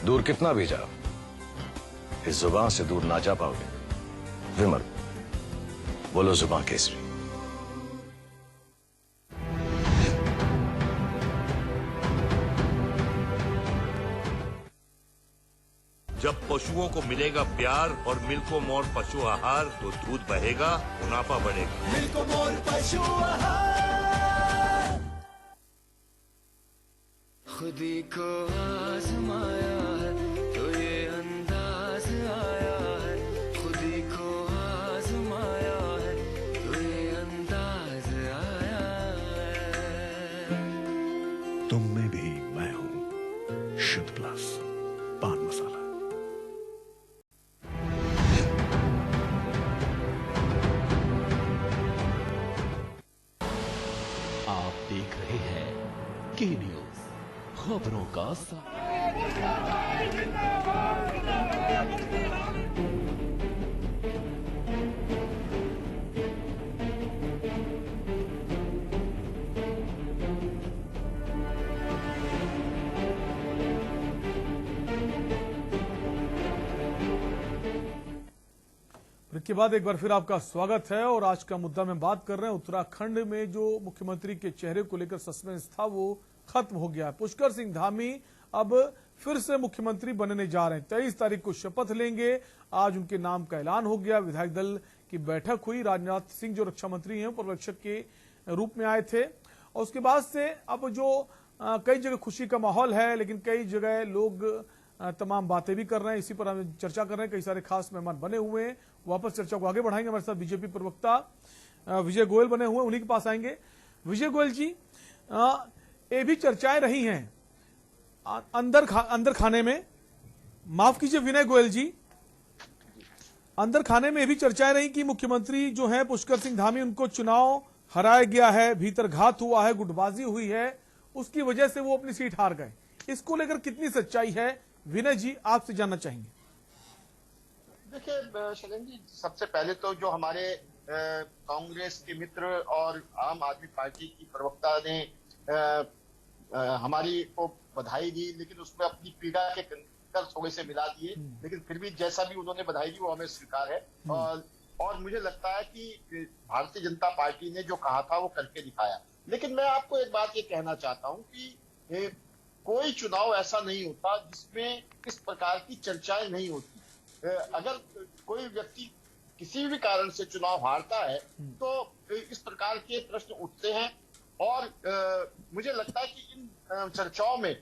दूर कितना भी जाओ, इस जुबान से दूर ना जा पाओगे। विमल, बोलो जुबान केसरी। जब पशुओं को मिलेगा प्यार और मिल्को मोर पशु आहार तो दूध बहेगा, मुनाफा बढ़ेगा। मिल्को मोर पशु आहार। खुदी को आजमाया है तो ये अंदाज आया है, खुदी को आजमाया है तो ये अंदाज आया है। तुम में भी मैं हूं, शुद्ध प्लस पान मसाला। आप देख रहे हैं के न्यूज, खबरों का के बाद एक बार फिर आपका स्वागत है। और आज का मुद्दा में बात कर रहे हैं उत्तराखंड में जो मुख्यमंत्री के चेहरे को लेकर सस्पेंस था वो खत्म हो गया है। पुष्कर सिंह धामी अब फिर से मुख्यमंत्री बनने जा रहे हैं। 23 तारीख को शपथ लेंगे। आज उनके नाम का ऐलान हो गया। विधायक दल की बैठक हुई। राजनाथ सिंह जो रक्षा मंत्री हैं पर्यवेक्षक के रूप में आए थे। और उसके बाद से अब जो कई जगह खुशी का माहौल है, लेकिन कई जगह लोग तमाम बातें भी कर रहे हैं। इसी पर हम चर्चा कर रहे हैं। कई सारे खास मेहमान बने हुए हैं। वापस चर्चा को आगे बढ़ाएंगे। हमारे साथ बीजेपी प्रवक्ता विजय गोयल बने हुए हैं, उन्हीं के पास आएंगे। विजय गोयल जी, ये भी चर्चाएं रही हैं अंदर खाने में, माफ कीजिए विनय गोयल जी, अंदर खाने में ये भी चर्चाएं रही कि मुख्यमंत्री जो है पुष्कर सिंह धामी, उनको चुनाव हराया गया है, भीतर घात हुआ है, गुटबाजी हुई है, उसकी वजह से वो अपनी सीट हार गए। इसको लेकर कितनी सच्चाई है, विनय जी आपसे जानना चाहेंगे। देखिए शैलेंद्र जी, सबसे पहले तो जो हमारे कांग्रेस के मित्र और आम आदमी पार्टी की प्रवक्ता ने हमारी को बधाई दी, लेकिन उसमें अपनी पीड़ा के कंकर थोड़े से मिला दिए। लेकिन फिर भी जैसा भी उन्होंने बधाई दी वो हमें स्वीकार है। और मुझे लगता है कि भारतीय जनता पार्टी ने जो कहा था वो करके दिखाया। लेकिन मैं आपको एक बात ये कहना चाहता हूँ कि कोई चुनाव ऐसा नहीं होता जिसमें इस प्रकार की चर्चाएं नहीं होती। अगर कोई व्यक्ति किसी भी कारण से चुनाव हारता है तो इस प्रकार के प्रश्न उठते हैं। और मुझे लगता है कि इन चर्चाओं में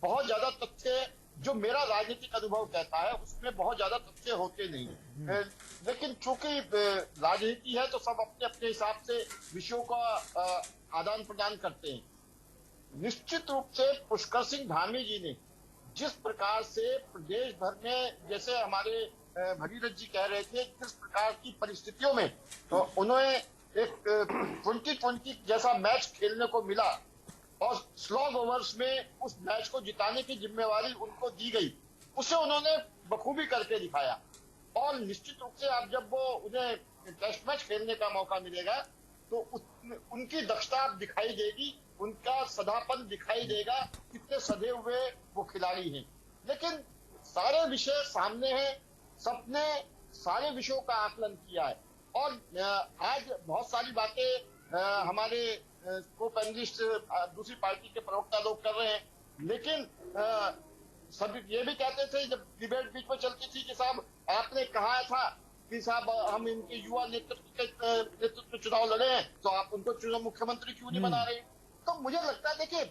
बहुत ज्यादा तथ्य, जो मेरा राजनीतिक अनुभव कहता है, उसमें बहुत ज्यादा तथ्य होते नहीं। लेकिन चूंकि राजनीति है तो सब अपने अपने हिसाब से विषयों का आदान प्रदान करते हैं। निश्चित रूप से पुष्कर सिंह धामी जी ने जिस प्रकार से प्रदेश भर में, जैसे हमारे भगीरथ जी कह रहे थे, जिस प्रकार की परिस्थितियों में तो उन्होंने एक 2020 जैसा मैच खेलने को मिला और स्लॉग ओवर्स में उस मैच को जिताने की जिम्मेवारी उनको दी गई, उसे उन्होंने बखूबी करके दिखाया। और निश्चित रूप से आप जब वो उन्हें टेस्ट मैच खेलने का मौका मिलेगा तो उनकी दक्षता दिखाई देगी, उनका सदापन दिखाई देगा, कितने सधे हुए वो खिलाड़ी हैं। लेकिन सारे विषय सामने हैं, सबने सारे विषयों का आकलन किया है। और आज बहुत सारी बातें हमारे को पैनलिस्ट दूसरी पार्टी के प्रवक्ता लोग कर रहे हैं। लेकिन सब ये भी कहते थे जब डिबेट बीच में चलती थी कि साहब आपने कहा था कि साहब हम इनके युवा नेतृत्व चुनाव लड़े हैं तो आप उनको मुख्यमंत्री क्यों नहीं बना रहे। तो मुझे लगता है देखिए,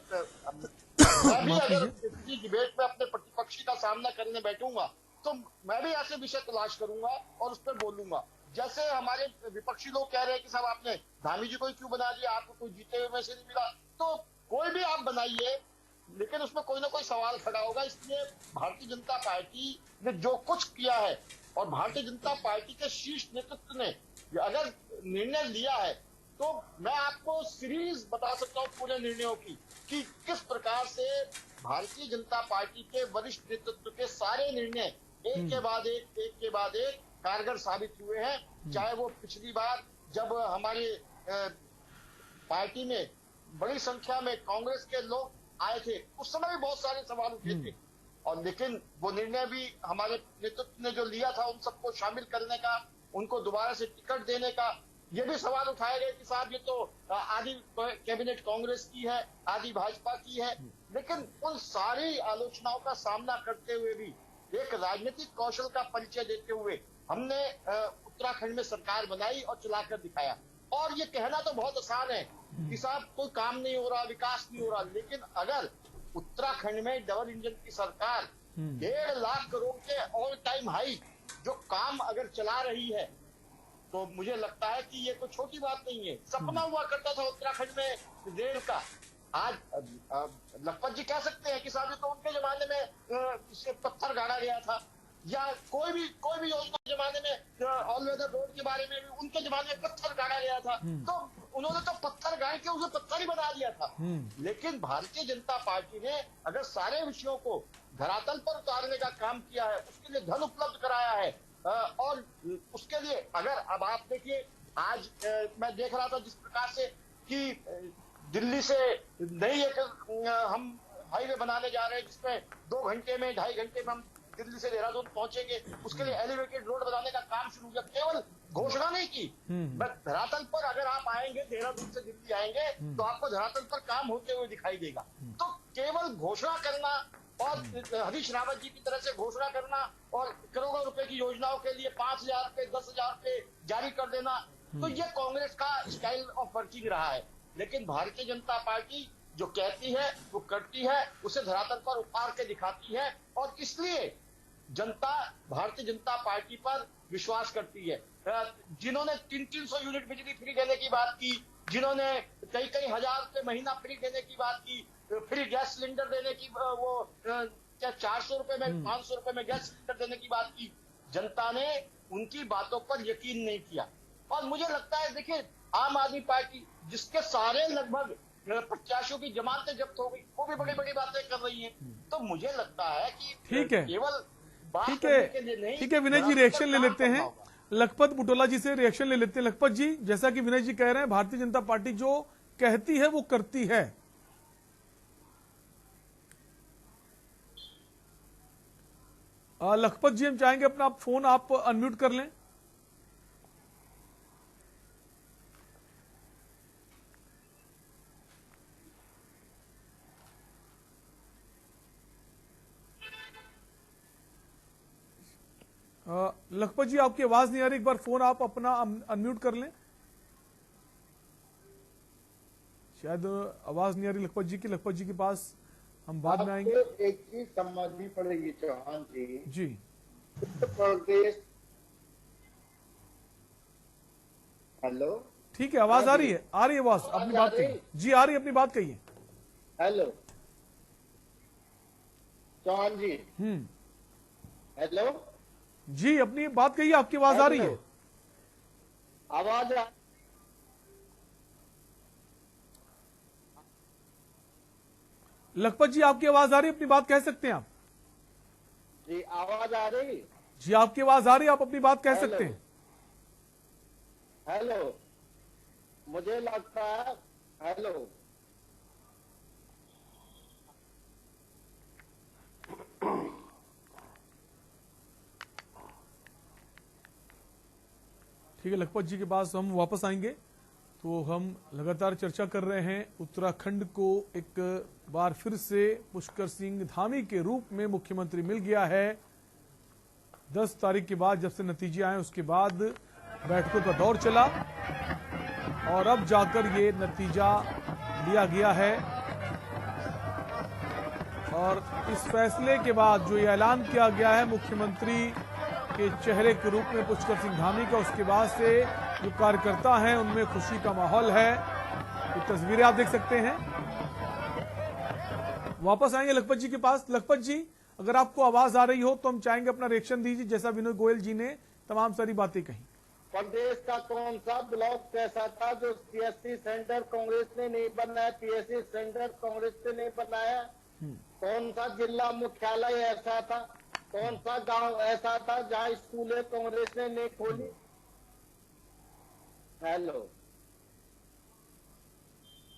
मैं भी अगर किसी डिबेट में अपने प्रतिपक्षी का सामना करने बैठूंगा तो मैं भी ऐसे विषय तलाश करूंगा और उस पर बोलूंगा। जैसे हमारे विपक्षी लोग कह रहे हैं कि साहब आपने धामी जी को क्यों बना दिया, आपको कोई जीते हुए में से नहीं मिला। तो कोई भी आप बनाइए, लेकिन उसमें कोई ना कोई सवाल खड़ा होगा। इसलिए भारतीय जनता पार्टी ने जो कुछ किया है और भारतीय जनता पार्टी के शीर्ष नेतृत्व ने अगर निर्णय लिया है तो मैं आपको सीरीज बता सकता हूँ पूरे निर्णयों की कि किस प्रकार से भारतीय जनता पार्टी के वरिष्ठ नेतृत्व के सारे निर्णय एक के बाद एक कारगर साबित हुए हैं। चाहे वो पिछली बार जब हमारे पार्टी में बड़ी संख्या में कांग्रेस के लोग आए थे, उस समय भी बहुत सारे सवाल उठे थे। और लेकिन वो निर्णय भी हमारे नेतृत्व ने जो लिया था उन सबको शामिल करने का, उनको दोबारा से टिकट देने का, ये भी सवाल उठाए गए कि साहब ये तो आधी कैबिनेट कांग्रेस की है, आधी भाजपा की है। लेकिन उन सारी आलोचनाओं का सामना करते हुए भी एक राजनीतिक कौशल का परिचय देते हुए हमने उत्तराखंड में सरकार बनाई और चलाकर दिखाया। और ये कहना तो बहुत आसान है कि साहब कोई काम नहीं हो रहा, विकास नहीं हो रहा, लेकिन अगर उत्तराखंड में डबल इंजन की सरकार 1.5 लाख करोड़ के ऑल टाइम हाई जो काम अगर चला रही है, तो मुझे लगता है कि ये कोई छोटी बात नहीं है। सपना हुआ करता था उत्तराखंड में रेल का, आज लखपत जी कह सकते हैं कि साहब ये तो उनके जमाने में इससे पत्थर गाड़ा गया था, या कोई भी योजना जमाने में ऑल वेदर रोड के बारे में भी उनके जमाने में पत्थर गाड़ा गया था, तो उन्होंने तो पत्थर गाड़ के उसे पत्थर ही बना दिया था। लेकिन भारतीय जनता पार्टी ने अगर सारे विषयों को धरातल पर उतारने का काम किया है, उसके लिए धन उपलब्ध कराया है, और उसके लिए अगर अब आप देखिए आज मैं देख रहा था जिस प्रकार से कि दिल्ली से नई एक हम हाईवे बनाने जा रहे हैं जिसमें 2 घंटे में 2.5 घंटे में हम दिल्ली से देहरादून पहुंचेंगे, उसके लिए एलिवेटेड रोड बनाने का काम शुरू किया। केवल घोषणा नहीं की, बस धरातल पर अगर आप आएंगे, देहरादून से दिल्ली आएंगे तो आपको धरातल पर काम होते हुए दिखाई देगा। तो केवल घोषणा करना और हरीश रावत जी की तरह से घोषणा करना और करोड़ों रुपए की योजनाओं के लिए 5,000 रुपए 10,000 रुपए जारी कर देना, तो ये कांग्रेस का स्टाइल ऑफ वर्किंग रहा है। लेकिन भारतीय जनता पार्टी जो कहती है वो करती है, उसे धरातल पर उतार के दिखाती है, और इसलिए जनता भारतीय जनता पार्टी पर विश्वास करती है। जिन्होंने 300 यूनिट बिजली फ्री देने की बात की, जिन्होंने कई हजार रुपए महीना फ्री देने की बात की, फ्री गैस सिलेंडर देने की, वो क्या 400 रुपए में 500 रुपए में गैस सिलेंडर देने की बात की, जनता ने उनकी बातों पर यकीन नहीं किया। और मुझे लगता है देखिए आम आदमी पार्टी जिसके सारे लगभग प्रत्याशियों की जमानतें जब्त हो गई, वो भी बड़ी बड़ी बातें कर रही हैं। तो मुझे लगता है कि ठीक है, केवल ठीक है विनय जी, रिएक्शन ले लेते हैं। लखपत बुटोला जी से रिएक्शन ले लेते हैं। लखपत जी, जैसा कि विनय जी कह रहे हैं, भारतीय जनता पार्टी जो कहती है वो करती है। लखपत जी, हम चाहेंगे अपना फोन आप अनम्यूट कर लें। लखपत जी, आपकी आवाज नहीं आ रही, एक बार फोन आप अपना अनम्यूट कर लें। शायद आवाज नहीं आ रही लखपत जी की। लखपत जी के पास हम बाद में आएंगे। एक चीज समझनी पड़ेगी चौहान जी, उत्तर प्रदेश। हेलो, ठीक है, आवाज आ रही है, आ रही है आवाज, अपनी बात कहिए जी, आ रही है, अपनी बात कहिए। हेलो चौहान जी। हेलो जी, अपनी बात कहिए, आपकी आवाज आ रही है। आवाज लखपत जी, आपकी आवाज आ रही है, अपनी बात कह सकते हैं आप। जी आवाज आ रही? जी, आपकी आवाज आ रही है, आप अपनी बात कह सकते हैं। हेलो, मुझे लगता है, हेलो ठीक है, लखपत जी के पास हम वापस आएंगे। तो हम लगातार चर्चा कर रहे हैं, उत्तराखंड को एक बार फिर से पुष्कर सिंह धामी के रूप में मुख्यमंत्री मिल गया है। 10 तारीख के बाद जब से नतीजे आए उसके बाद बैठकों का दौर चला और अब जाकर ये नतीजा लिया गया है। और इस फैसले के बाद जो ये ऐलान किया गया है मुख्यमंत्री के चेहरे के रूप में पुष्कर सिंह धामी का, उसके बाद से जो कार्यकर्ता हैं उनमें खुशी का माहौल है। ये तस्वीरें आप देख सकते हैं। वापस आएंगे लखपत जी के पास। लखपत जी, अगर आपको आवाज आ रही हो तो हम चाहेंगे अपना रिएक्शन दीजिए, जैसा विनोद गोयल जी ने तमाम सारी बातें कही। प्रदेश का कौन सा ब्लॉक कैसा था जो पीएससी सेंटर कांग्रेस ने नहीं बनाया, पीएससी सेंटर कांग्रेस ने नहीं बनाया? कौन सा जिला मुख्यालय ऐसा था, कौन सा गांव ऐसा था जहां स्कूलें कांग्रेस ने नहीं खोली? हेलो,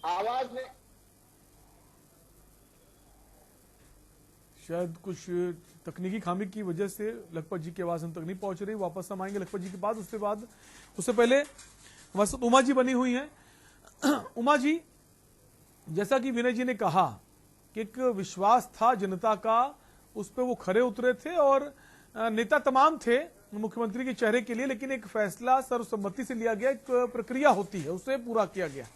आवाज में शायद कुछ तकनीकी खामी की वजह से लखपत जी की आवाज हम तक नहीं पहुंच रही। वापस हम आएंगे लखपत जी के बाद। उससे पहले हमारे साथ उमा जी बनी हुई हैं। उमा जी, जैसा कि विनय जी ने कहा कि एक विश्वास था जनता का, उस पर वो खरे उतरे थे और नेता तमाम थे मुख्यमंत्री के चेहरे के लिए, लेकिन एक फैसला सर्वसम्मति से लिया गया, एक प्रक्रिया होती है, उसे पूरा किया गया।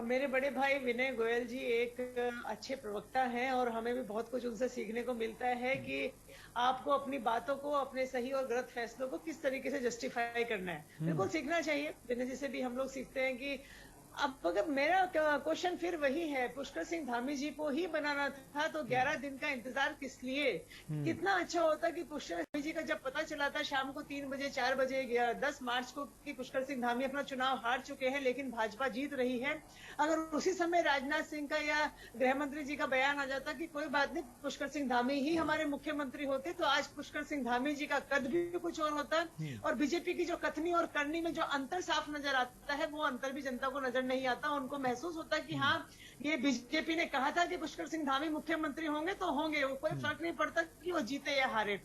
मेरे बड़े भाई विनय गोयल जी एक अच्छे प्रवक्ता हैं और हमें भी बहुत कुछ उनसे सीखने को मिलता है कि आपको अपनी बातों को, अपने सही और गलत फैसलों को किस तरीके से जस्टिफाई करना है। बिल्कुल सीखना चाहिए। विनय जी से भी हम लोग सीखते हैं कि अब अगर मेरा क्वेश्चन फिर वही है, पुष्कर सिंह धामी जी को ही बनाना था तो 11 दिन का इंतजार किस लिए? कितना अच्छा होता कि पुष्कर सिंह जी का जब पता चला था शाम को 3 बजे 4 बजे 10 मार्च को कि पुष्कर सिंह धामी अपना चुनाव हार चुके हैं लेकिन भाजपा जीत रही है, अगर उसी समय राजनाथ सिंह का या गृह मंत्री जी का बयान आ जाता कि कोई बात नहीं पुष्कर सिंह धामी ही हमारे मुख्यमंत्री होते, तो आज पुष्कर सिंह धामी जी का कद भी कुछ और होता। और बीजेपी की जो कथनी और करनी में जो अंतर साफ नजर आता है, वो अंतर भी जनता को नजर नहीं आता। उनको महसूस होता कि हाँ, ये बीजेपी ने कहा था कि पुष्कर सिंह धामी मुख्यमंत्री होंगे तो होंगे, वो कोई फर्क नहीं पड़ता कि वो जीते या हारे।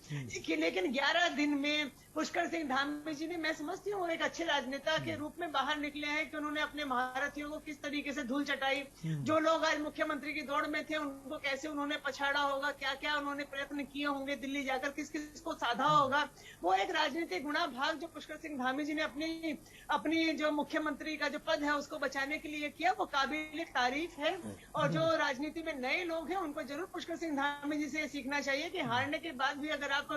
लेकिन 11 दिन में पुष्कर सिंह धामी जी ने, मैं समझती हूँ एक अच्छे राजनेता के रूप में बाहर निकले हैं कि उन्होंने अपने महारथियों को किस तरीके से धूल चटाई, जो लोग आज मुख्यमंत्री की दौड़ में थे उनको कैसे उन्होंने पछाड़ा होगा, क्या क्या उन्होंने प्रयत्न किए होंगे, दिल्ली जाकर किस किस को साधा होगा। वो एक राजनीतिक गुणा भाग जो पुष्कर सिंह धामी जी ने अपनी जो मुख्यमंत्री का जो पद है उसको बचाने के लिए किया, वो काबिल तारीफ है। और जो राजनीति में नए लोग हैं उनको जरूर पुष्कर सिंह धामी जी से सीखना चाहिए कि हारने के बाद भी अगर आप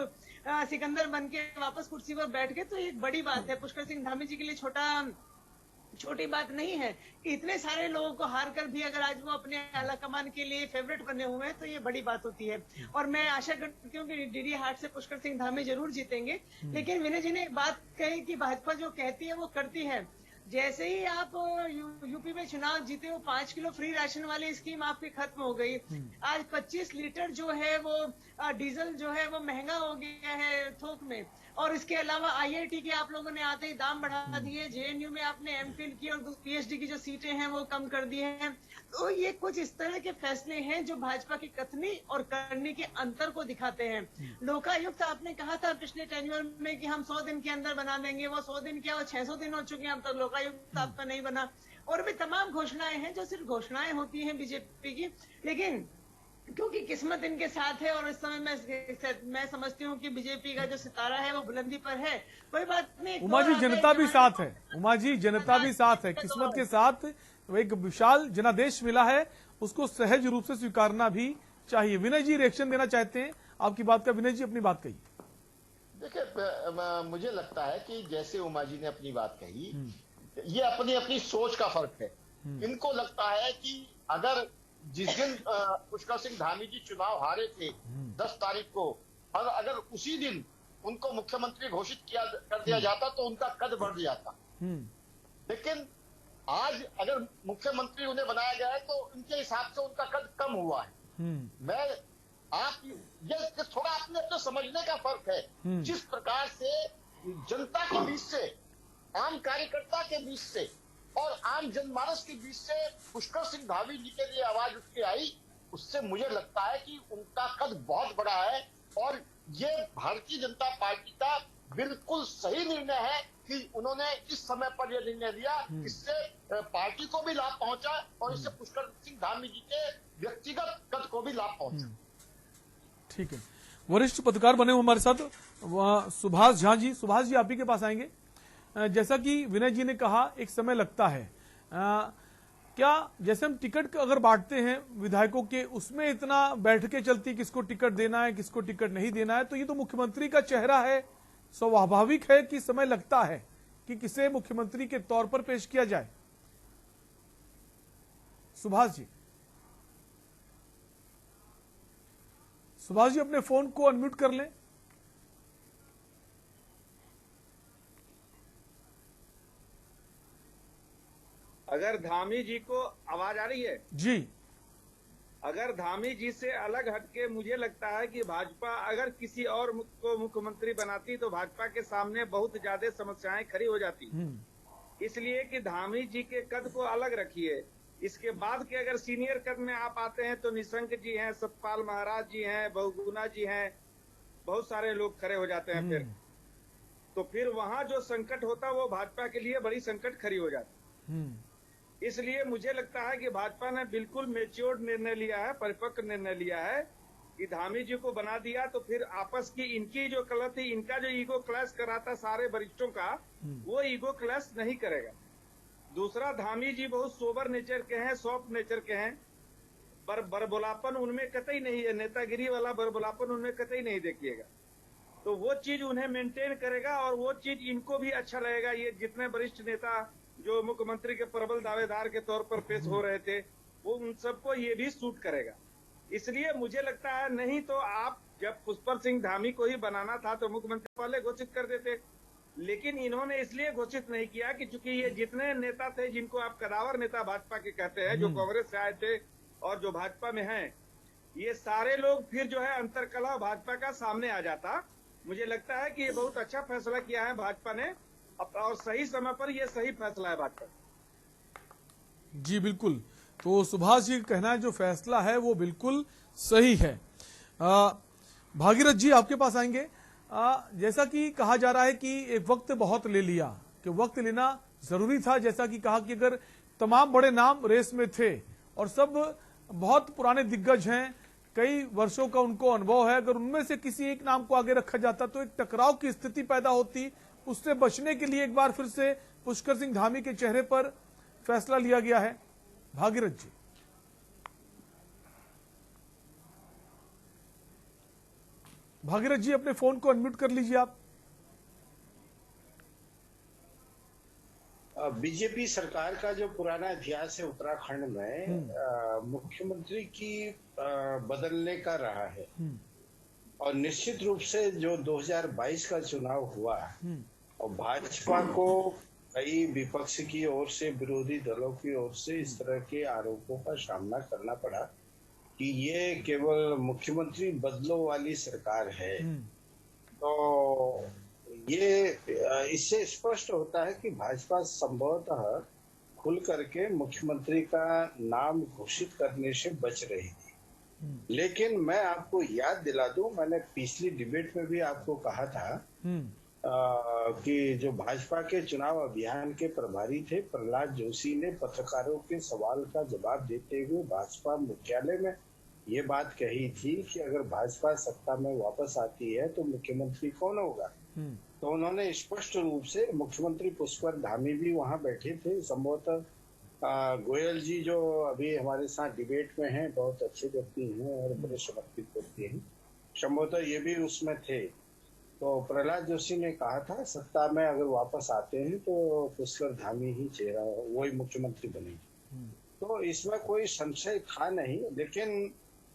सिकंदर बन के वापस कुर्सी पर बैठ गए तो एक बड़ी बात है। पुष्कर सिंह धामी जी के लिए छोटी बात नहीं है कि इतने सारे लोगों को हार कर भी अगर आज वो अपने आला कमान के लिए फेवरेट बने हुए हैं तो ये बड़ी बात होती है। और मैं आशा करती हूँ कि डीडी हाट से पुष्कर सिंह धामी जरूर जीतेंगे। लेकिन विनय जी ने एक बात कही कि भाजपा जो कहती है वो करती है। जैसे ही आप यूपी में चुनाव जीते हो 5 किलो फ्री राशन वाली स्कीम आपकी खत्म हो गई। आज 25 लीटर जो है वो डीजल जो है वो महंगा हो गया है थोक में। और इसके अलावा आईआईटी के आप लोगों ने आते ही दाम बढ़ा दिए, जेएनयू में आपने एमफिल की और पीएचडी की जो सीटें हैं वो कम कर दिए हैं। तो ये कुछ इस तरह के फैसले हैं जो भाजपा की कथनी और करनी के अंतर को दिखाते हैं। लोकायुक्त आपने कहा था पिछले टेन्योर में कि हम 100 दिन के अंदर बना देंगे, वो 100 दिन क्या, वो 600 दिन हो चुके हैं, अब तक लोकायुक्त आपका नहीं बना। और भी तमाम घोषणाएं हैं जो सिर्फ घोषणाएं होती हैं बीजेपी की, लेकिन क्योंकि किस्मत इनके साथ है और इस समय मैं समझती हूँ कि बीजेपी का जो सितारा है वो बुलंदी पर है। कोई बात नहीं, उमा जी जनता भी साथ है, उमा जी जनता भी साथ है, किस्मत के साथ एक विशाल जनादेश मिला है, उसको सहज रूप से स्वीकारना भी चाहिए। विनय जी रिएक्शन देना चाहते हैं आपकी बात का। विनय जी अपनी बात कही। देखिए, मुझे लगता है कि जैसे उमा जी ने अपनी बात कही, ये अपनी अपनी सोच का फर्क है। इनको लगता है कि अगर जिस दिन पुष्कर सिंह धामी जी चुनाव हारे थे 10 तारीख को, और अगर उसी दिन उनको मुख्यमंत्री घोषित कर दिया जाता तो उनका कद बढ़ जाता। लेकिन आज अगर मुख्यमंत्री उन्हें बनाया गया है तो उनके हिसाब से उनका कद कम हुआ है। ये थोड़ा अपने अपने समझने का फर्क है। जिस प्रकार से जनता के बीच से, आम कार्यकर्ता के बीच से और आम जनमानस के बीच से पुष्कर सिंह धामी जी के लिए आवाज उठ के आई, उससे मुझे लगता है कि उनका कद बहुत बड़ा है। और ये भारतीय जनता पार्टी का बिल्कुल सही निर्णय है कि उन्होंने इस समय पर यह निर्णय लिया। इससे पार्टी को भी लाभ पहुंचा और इससे पुष्कर सिंह धामी जी के व्यक्तिगत कद को भी लाभ पहुंचा। ठीक है, वरिष्ठ पत्रकार बने हुए हमारे साथ सुभाष झा जी। सुभाष जी आप ही के पास आएंगे। जैसा कि विनय जी ने कहा, एक समय लगता है, क्या जैसे हम टिकट अगर बांटते हैं विधायकों के, उसमें इतना बैठ के चलती किसको टिकट देना है किसको टिकट नहीं देना है, तो ये तो मुख्यमंत्री का चेहरा है, स्वाभाविक है कि समय लगता है कि किसे मुख्यमंत्री के तौर पर पेश किया जाए। सुभाष जी अपने फोन को अनम्यूट कर लें। अगर धामी जी को आवाज आ रही है जी, अगर धामी जी से अलग हटके मुझे लगता है कि भाजपा अगर किसी और को मुख्यमंत्री बनाती तो भाजपा के सामने बहुत ज्यादा समस्याएं खड़ी हो जाती। इसलिए कि धामी जी के कद को अलग रखिए, इसके बाद के अगर सीनियर कद में आप आते हैं तो निशंक जी हैं, सतपाल महाराज जी हैं, बहुगुणा जी हैं, बहुत सारे लोग खड़े हो जाते हैं। फिर वहां जो संकट होता है वो भाजपा के लिए बड़ी संकट खड़ी हो जाती। इसलिए मुझे लगता है कि भाजपा ने बिल्कुल मैच्योर्ड निर्णय लिया है, परिपक्व निर्णय लिया है कि धामी जी को बना दिया तो फिर आपस की इनकी जो कलह थी, इनका जो ईगो क्लैश करा था सारे वरिष्ठों का, वो ईगो क्लैश नहीं करेगा। दूसरा, धामी जी बहुत सोबर नेचर के हैं, सॉफ्ट नेचर के हैं, बरबोलापन उनमें कतई नहीं है, नेतागिरी वाला बरबोलापन उनमें कतई नहीं देखिएगा। तो वो चीज उन्हें मेंटेन करेगा और वो चीज इनको भी अच्छा लगेगा। ये जितने वरिष्ठ नेता जो मुख्यमंत्री के प्रबल दावेदार के तौर पर पेश हो रहे थे, वो उन सबको ये भी सूट करेगा। इसलिए मुझे लगता है, नहीं तो आप जब पुष्कर सिंह धामी को ही बनाना था तो मुख्यमंत्री पहले घोषित कर देते, लेकिन इन्होंने इसलिए घोषित नहीं किया कि चूंकि ये जितने नेता थे जिनको आप कदावर नेता भाजपा के कहते हैं, जो कांग्रेस से आए थे और जो भाजपा में हैं, ये सारे लोग फिर जो है अंतरकलह भाजपा का सामने आ जाता। मुझे लगता है कि ये बहुत अच्छा फैसला किया है भाजपा ने और सही समय पर ये सही फैसला है भाजपा। जी बिल्कुल, तो सुभाष जी का कहना है जो फैसला है वो बिल्कुल सही है। भागीरथ जी आपके पास आएंगे। जैसा कि कहा जा रहा है कि एक वक्त बहुत ले लिया, कि वक्त लेना जरूरी था, जैसा कि कहा कि अगर तमाम बड़े नाम रेस में थे और सब बहुत पुराने दिग्गज हैं, कई वर्षों का उनको अनुभव है, अगर उनमें से किसी एक नाम को आगे रखा जाता तो एक टकराव की स्थिति पैदा होती। उससे बचने के लिए एक बार फिर से पुष्कर सिंह धामी के चेहरे पर फैसला लिया गया है। भागीरथ जी, भागीरथ जी अपने फोन को अनम्यूट कर लीजिए आप। बीजेपी सरकार का जो पुराना इतिहास है उत्तराखंड में मुख्यमंत्री की बदलने का रहा है और निश्चित रूप से जो 2022 का चुनाव हुआ और भाजपा को कई विपक्ष की ओर से, विरोधी दलों की ओर से इस तरह के आरोपों का सामना करना पड़ा कि ये केवल मुख्यमंत्री बदलो वाली सरकार है। तो ये इससे स्पष्ट होता है कि भाजपा संभवतः खुल करके मुख्यमंत्री का नाम घोषित करने से बच रही थी। लेकिन मैं आपको याद दिला दूं, मैंने पिछली डिबेट में भी आपको कहा था कि जो भाजपा के चुनाव अभियान के प्रभारी थे प्रहलाद जोशी ने पत्रकारों के सवाल का जवाब देते हुए भाजपा मुख्यालय में ये बात कही थी कि अगर भाजपा सत्ता में वापस आती है तो मुख्यमंत्री कौन होगा। तो उन्होंने स्पष्ट रूप से, मुख्यमंत्री पुष्कर धामी भी वहां बैठे थे, संभवतः गोयल जी जो अभी हमारे साथ डिबेट में हैं, बहुत अच्छे व्यक्ति हैं और बड़े समर्पित व्यक्ति हैं, संभवतः ये भी उसमें थे। तो प्रहलाद जोशी ने कहा था सत्ता में अगर वापस आते हैं तो पुष्कर धामी ही चेहरा, वही मुख्यमंत्री बनेंगे। तो इसमें कोई संशय था नहीं, लेकिन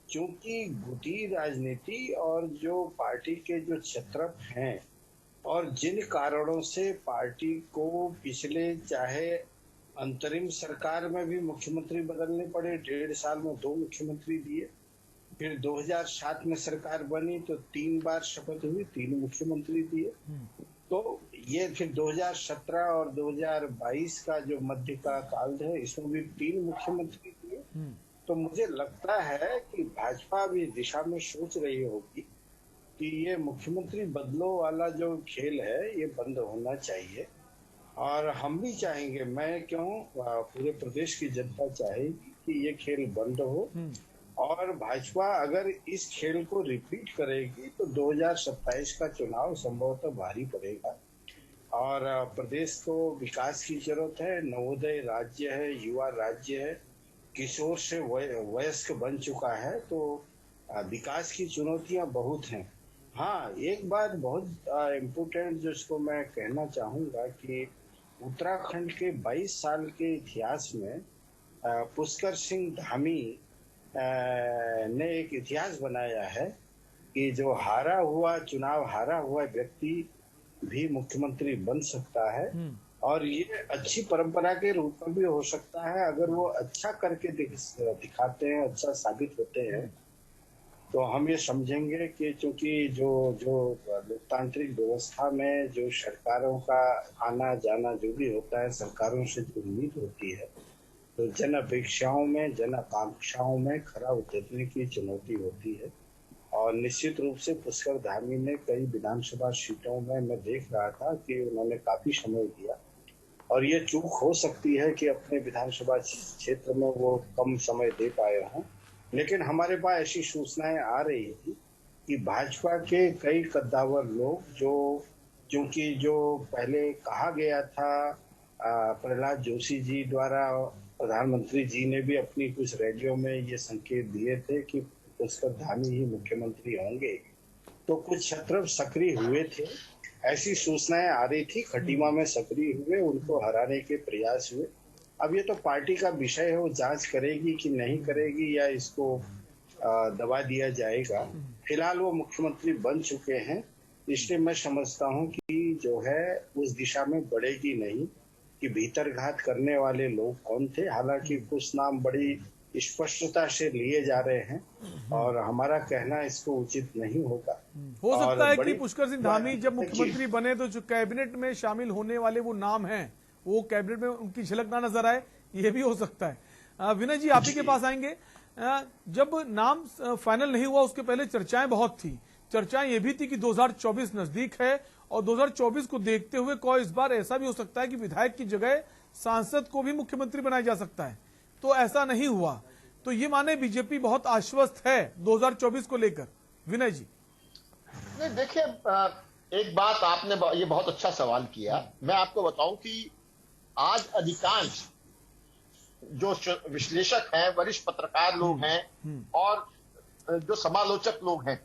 चूंकि गुटी राजनीति और जो पार्टी के जो क्षत्रप हैं और जिन कारणों से पार्टी को पिछले चाहे अंतरिम सरकार में भी मुख्यमंत्री बदलने पड़े, 1.5 साल में 2 मुख्यमंत्री दिए, फिर 2007 में सरकार बनी तो 3 बार शपथ हुई, 3 मुख्यमंत्री दिए। तो ये फिर 2017 और 2022 का जो मध्य का काल है, इसमें भी 3 मुख्यमंत्री दिए। तो मुझे लगता है कि भाजपा भी दिशा में सोच रही होगी कि ये मुख्यमंत्री बदलो वाला जो खेल है ये बंद होना चाहिए और हम भी चाहेंगे, मैं क्यों, पूरे प्रदेश की जनता चाहेगी कि ये खेल बंद हो और भाजपा अगर इस खेल को रिपीट करेगी तो 2027 का चुनाव संभवतः भारी पड़ेगा। और प्रदेश को विकास की जरूरत है, नवोदय राज्य है, युवा राज्य है, किशोर से वयस्क बन चुका है, तो विकास की चुनौतियां बहुत हैं। हाँ, एक बात बहुत इम्पोर्टेंट जिसको मैं कहना चाहूंगा कि उत्तराखंड के 22 साल के इतिहास में पुष्कर सिंह धामी ने एक इतिहास बनाया है कि जो चुनाव हारा हुआ व्यक्ति भी मुख्यमंत्री बन सकता है और ये अच्छी परंपरा के रूप में भी हो सकता है अगर वो अच्छा करके दिखाते हैं, अच्छा साबित होते हैं। तो हम ये समझेंगे कि चूंकि जो लोकतांत्रिक व्यवस्था में जो सरकारों का आना जाना जो भी होता है, सरकारों से जो उम्मीद होती है, तो जन अपेक्षाओं में, जन आकांक्षाओं में खरा उतरने की चुनौती होती है। और निश्चित रूप से पुष्कर धामी ने कई विधानसभा सीटों में मैं देख रहा था कि उन्होंने काफी समय दिया, और ये चूक हो सकती है कि अपने विधानसभा क्षेत्र में वो कम समय दे पाए हों। लेकिन हमारे पास ऐसी सूचनाएं आ रही थी कि भाजपा के कई कद्दावर लोग क्योंकि जो पहले कहा गया था प्रहलाद जोशी जी द्वारा, प्रधानमंत्री जी ने भी अपनी कुछ रैलियों में ये संकेत दिए थे कि पुष्कर धामी ही मुख्यमंत्री होंगे, तो कुछ छत्र सक्रिय हुए थे। ऐसी सूचनाएं आ रही थी, खटीमा में सक्रिय हुए, उनको हराने के प्रयास हुए। अब ये तो पार्टी का विषय है, वो जांच करेगी कि नहीं करेगी या इसको दबा दिया जाएगा। फिलहाल वो मुख्यमंत्री बन चुके हैं, इसलिए मैं समझता हूं कि जो है उस दिशा में बढ़ेगी नहीं कि भीतरघात करने वाले लोग कौन थे। हालांकि कुछ नाम बड़ी स्पष्टता से लिए जा रहे हैं और हमारा कहना इसको उचित नहीं होगा। हो सकता है कि पुष्कर सिंह धामी जब मुख्यमंत्री बने तो जो कैबिनेट में शामिल होने वाले वो नाम हैं, वो कैबिनेट में उनकी झलक ना नजर आए, ये भी हो सकता है। विनय जी, आप ही के पास आएंगे। जब नाम फाइनल नहीं हुआ उसके पहले चर्चाएं बहुत थी। चर्चाएं ये भी थी कि 2024 नजदीक है और 2024 को देखते हुए कोई इस बार ऐसा भी हो सकता है कि विधायक की जगह सांसद को भी मुख्यमंत्री बनाया जा सकता है, तो ऐसा नहीं हुआ। तो ये माने बीजेपी बहुत आश्वस्त है 2024 को लेकर। विनय जी, नहीं देखिए, एक बात आपने ये बहुत अच्छा सवाल किया। मैं आपको बताऊं कि आज अधिकांश जो विश्लेषक हैं, वरिष्ठ पत्रकार लोग हैं और जो समालोचक लोग हैं,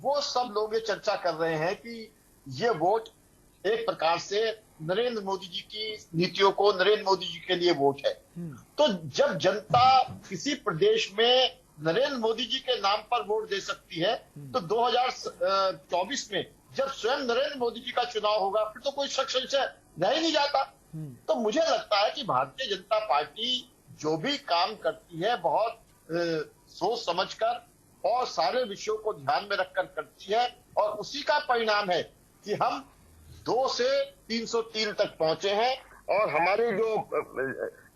वो सब लोग ये चर्चा कर रहे हैं कि ये वोट एक प्रकार से नरेंद्र मोदी जी की नीतियों को, नरेंद्र मोदी जी के लिए वोट है। तो जब जनता किसी प्रदेश में नरेंद्र मोदी जी के नाम पर वोट दे सकती है, तो 2024 में जब स्वयं नरेंद्र मोदी जी का चुनाव होगा, फिर तो कोई शक संशय रह ही नहीं जाता। तो मुझे लगता है कि भारतीय जनता पार्टी जो भी काम करती है बहुत सोच समझकर और सारे विषयों को ध्यान में रखकर करती है, और उसी का परिणाम है कि हम 2 से 303 तक पहुंचे हैं। और हमारे जो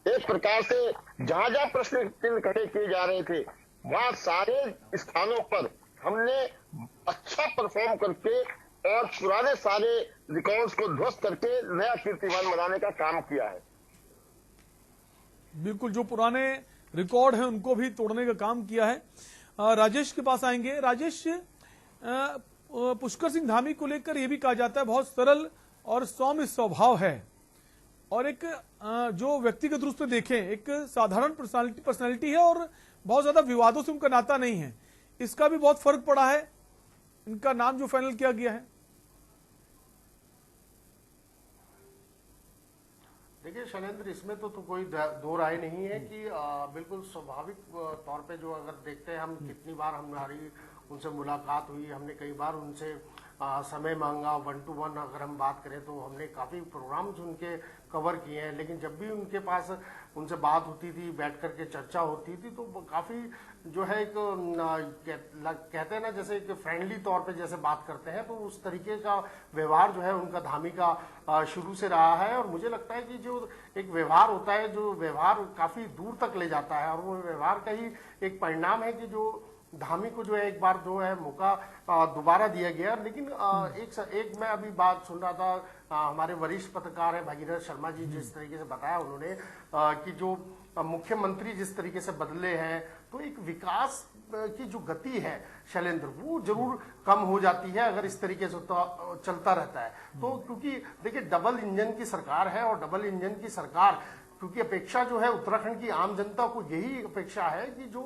एक प्रकार से जहां जहां प्रश्न चिन्ह खड़े किए जा रहे थे, वहां सारे स्थानों पर हमने अच्छा परफॉर्म करके और पुराने सारे रिकॉर्ड्स को ध्वस्त करके नया कीर्तिमान बनाने का काम किया है। बिल्कुल, जो पुराने रिकॉर्ड हैं उनको भी तोड़ने का काम किया है। राजेश के पास आएंगे। राजेश, पुष्कर सिंह धामी को लेकर यह भी कहा जाता है बहुत सरल और सौम्य स्वभाव है, और एक जो व्यक्तिगत रूप से देखें एक साधारण पर्सनालिटी है और बहुत ज्यादा विवादों से उनका नाता नहीं है। इसका भी बहुत फर्क पड़ा है इनका नाम जो फाइनल किया गया है। देखिए शैलेंद्र, इसमें तो कोई दो राय नहीं है कि बिल्कुल स्वाभाविक तौर पे जो अगर देखते हैं हम, कितनी बार हमारी उनसे मुलाकात हुई, हमने कई बार उनसे समय मांगा, 1 to 1 अगर हम बात करें तो हमने काफ़ी प्रोग्राम्स उनके कवर किए हैं। लेकिन जब भी उनके पास उनसे बात होती थी, बैठ करके चर्चा होती थी, तो काफ़ी जो है एक कहते हैं ना, जैसे एक फ्रेंडली तौर पे जैसे बात करते हैं, तो उस तरीके का व्यवहार जो है उनका धामी का शुरू से रहा है। और मुझे लगता है कि जो एक व्यवहार होता है, जो व्यवहार काफ़ी दूर तक ले जाता है, और वो व्यवहार का ही एक परिणाम है कि जो धामी को जो है एक बार जो है मौका दोबारा दिया गया। लेकिन एक मैं अभी बात सुन रहा था, हमारे वरिष्ठ पत्रकार है भगीरथ शर्मा जी, जिस तरीके से बताया उन्होंने कि जो मुख्यमंत्री जिस तरीके से बदले हैं, तो एक विकास की जो गति है शैलेंद्र, वो जरूर कम हो जाती है अगर इस तरीके से चलता रहता है। तो क्योंकि देखिए डबल इंजन की सरकार है, और डबल इंजन की सरकार क्योंकि अपेक्षा जो है उत्तराखंड की आम जनता को यही अपेक्षा है कि जो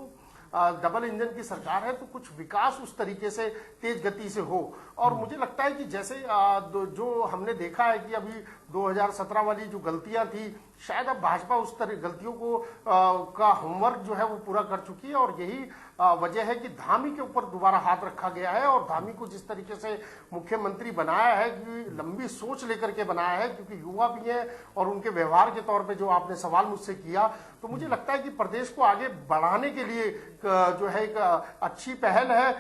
डबल इंजन की सरकार है तो कुछ विकास उस तरीके से तेज गति से हो। और मुझे लगता है कि जैसे जो हमने देखा है कि अभी 2017 वाली जो गलतियां थी, शायद अब भाजपा उस तरह गलतियों को का होमवर्क जो है वो पूरा कर चुकी है, और यही वजह है कि धामी के ऊपर दोबारा हाथ रखा गया है। और धामी को जिस तरीके से मुख्यमंत्री बनाया है, कि लंबी सोच लेकर के बनाया है, क्योंकि युवा भी है, और उनके व्यवहार के तौर पे जो आपने सवाल मुझसे किया, तो मुझे लगता है कि प्रदेश को आगे बढ़ाने के लिए जो है एक अच्छी पहल है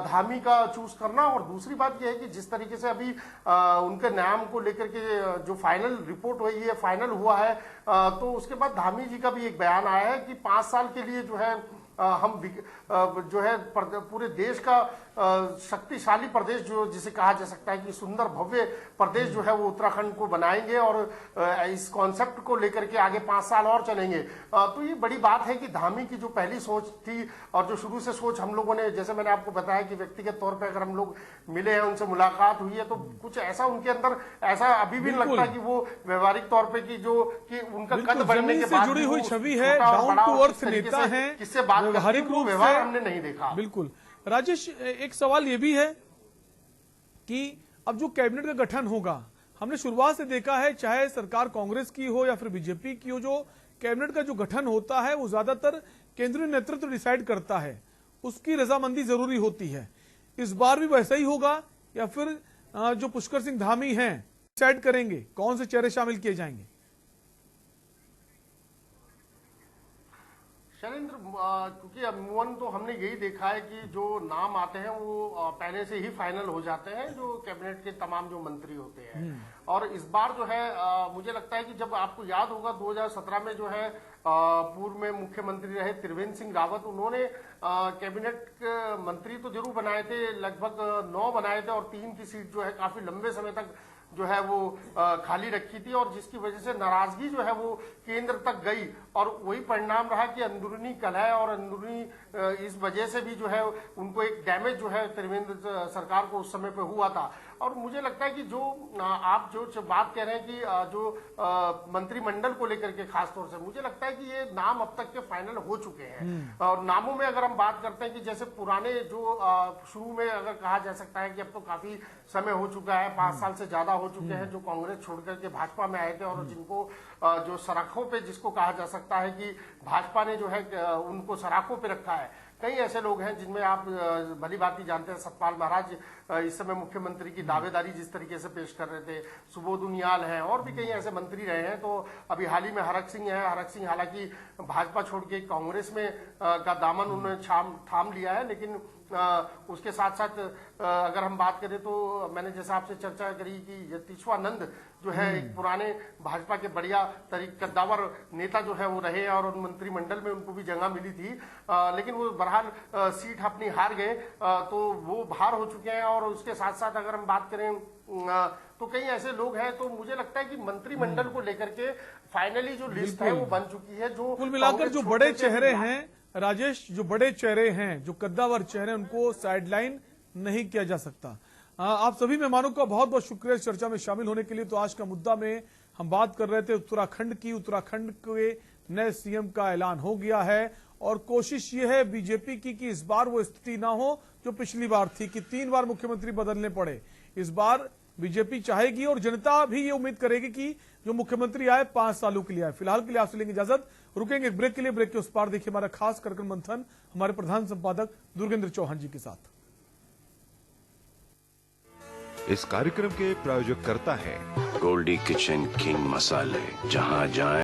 धामी का चूज करना। और दूसरी बात यह है कि जिस तरीके से अभी उनके नाम को लेकर के जो जो फाइनल रिपोर्ट हुई है, फाइनल हुआ है, तो उसके बाद धामी जी का भी एक बयान आया है कि 5 साल के लिए जो है हम जो है पूरे देश का शक्तिशाली प्रदेश जो जिसे कहा जा सकता है कि सुंदर भव्य प्रदेश जो है वो उत्तराखंड को बनाएंगे और इस कॉन्सेप्ट को लेकर के आगे 5 साल और चलेंगे। तो ये बड़ी बात है कि धामी की जो पहली सोच थी और जो शुरू से सोच हम लोगों ने, जैसे मैंने आपको बताया कि व्यक्तिगत तौर पे अगर हम लोग मिले हैं, उनसे मुलाकात हुई है, तो कुछ ऐसा उनके अंदर ऐसा अभी भी लगता है कि वो व्यवहारिक तौर पे कि उनका कद बढ़ने के बाद जुड़ी हुई छवि है, डाउन टू अर्थ नेता है, किससे बात व्यवहारिक रूप से हमने नहीं देखा। बिल्कुल। राजेश, एक सवाल ये भी है कि अब जो कैबिनेट का गठन होगा, हमने शुरुआत से देखा है, चाहे सरकार कांग्रेस की हो या फिर बीजेपी की हो, जो कैबिनेट का जो गठन होता है वो ज्यादातर केंद्रीय नेतृत्व डिसाइड करता है, उसकी रजामंदी जरूरी होती है। इस बार भी वैसा ही होगा या फिर जो पुष्कर सिंह धामी हैं डिसाइड करेंगे कौन से चेहरे शामिल किए जाएंगे? शैलेंद्र, क्योंकि अमूमन तो हमने यही देखा है कि जो नाम आते हैं वो पहले से ही फाइनल हो जाते हैं, जो कैबिनेट के तमाम जो मंत्री होते हैं। और इस बार जो है मुझे लगता है कि जब आपको याद होगा 2017 में जो है पूर्व में मुख्यमंत्री रहे त्रिवेंद्र सिंह रावत, उन्होंने कैबिनेट मंत्री तो जरूर बनाए थे, लगभग 9 बनाए थे और 3 की सीट जो है काफी लंबे समय तक जो है वो खाली रखी थी और जिसकी वजह से नाराजगी जो है वो केंद्र तक गई और वही परिणाम रहा कि अंदरूनी कलह और अंदरूनी इस वजह से भी जो है उनको एक डैमेज जो है त्रिवेंद्र सरकार को उस समय पे हुआ था। और मुझे लगता है कि जो आप जो बात कह रहे हैं कि जो मंत्रिमंडल को लेकर के खास तौर से, मुझे लगता है कि ये नाम अब तक के फाइनल हो चुके हैं। और नामों में अगर हम बात करते हैं कि जैसे पुराने जो शुरू में अगर कहा जा सकता है कि अब तो काफी समय हो चुका है, 5 साल से ज्यादा हो चुके हैं, जो कांग्रेस छोड़कर के भाजपा में आए थे और जिनको जो सराखों पे जिसको कहा जा सकता है कि भाजपा ने जो है उनको सराखों पे रखा है। कई ऐसे लोग हैं जिनमें आप भली भांति जानते हैं, सतपाल महाराज इस समय मुख्यमंत्री की दावेदारी जिस तरीके से पेश कर रहे थे, सुबोध उनियाल हैं और भी कई ऐसे मंत्री रहे हैं। तो अभी हाल ही में हरक सिंह है, हरक सिंह हालांकि भाजपा छोड़ के कांग्रेस में का दामन उन्होंने थाम लिया है, लेकिन उसके साथ साथ अगर हम बात करें तो मैंने जैसा आपसे चर्चा करी कि यतीश्वरानंद जो है एक पुराने भाजपा के बढ़िया कद्दावर नेता जो है वो रहे और उन मंत्रिमंडल में उनको भी जगह मिली थी, लेकिन वो बहरहाल सीट अपनी हार गए, तो वो बाहर हो चुके हैं। और उसके साथ साथ अगर हम बात करें तो कई ऐसे लोग हैं, तो मुझे लगता है कि मंत्रिमंडल को लेकर के फाइनली जो लिस्ट है वो बन चुकी है। जो कुल मिलाकर जो बड़े चेहरे हैं राजेश, जो बड़े चेहरे हैं, जो कद्दावर चेहरे, उनको साइडलाइन नहीं किया जा सकता। आप सभी मेहमानों का बहुत बहुत शुक्रिया इस चर्चा में शामिल होने के लिए। तो आज का मुद्दा में हम बात कर रहे थे उत्तराखंड की। उत्तराखंड के नए सीएम का ऐलान हो गया है और कोशिश ये है बीजेपी की कि इस बार वो स्थिति ना हो जो पिछली बार थी कि 3 बार मुख्यमंत्री बदलने पड़े। इस बार बीजेपी चाहेगी और जनता भी ये उम्मीद करेगी कि जो मुख्यमंत्री आए 5 सालों के लिए आए। फिलहाल के लिए आपसे लेंगे इजाजत, रुकेंगे एक ब्रेक के लिए। ब्रेक के उस पार देखिए हमारा खास कार्यक्रम मंथन हमारे प्रधान संपादक दुर्गेंद्र चौहान जी के साथ। इस कार्यक्रम के प्रायोजक करता है गोल्डी किचन किंग मसाले, जहां जाए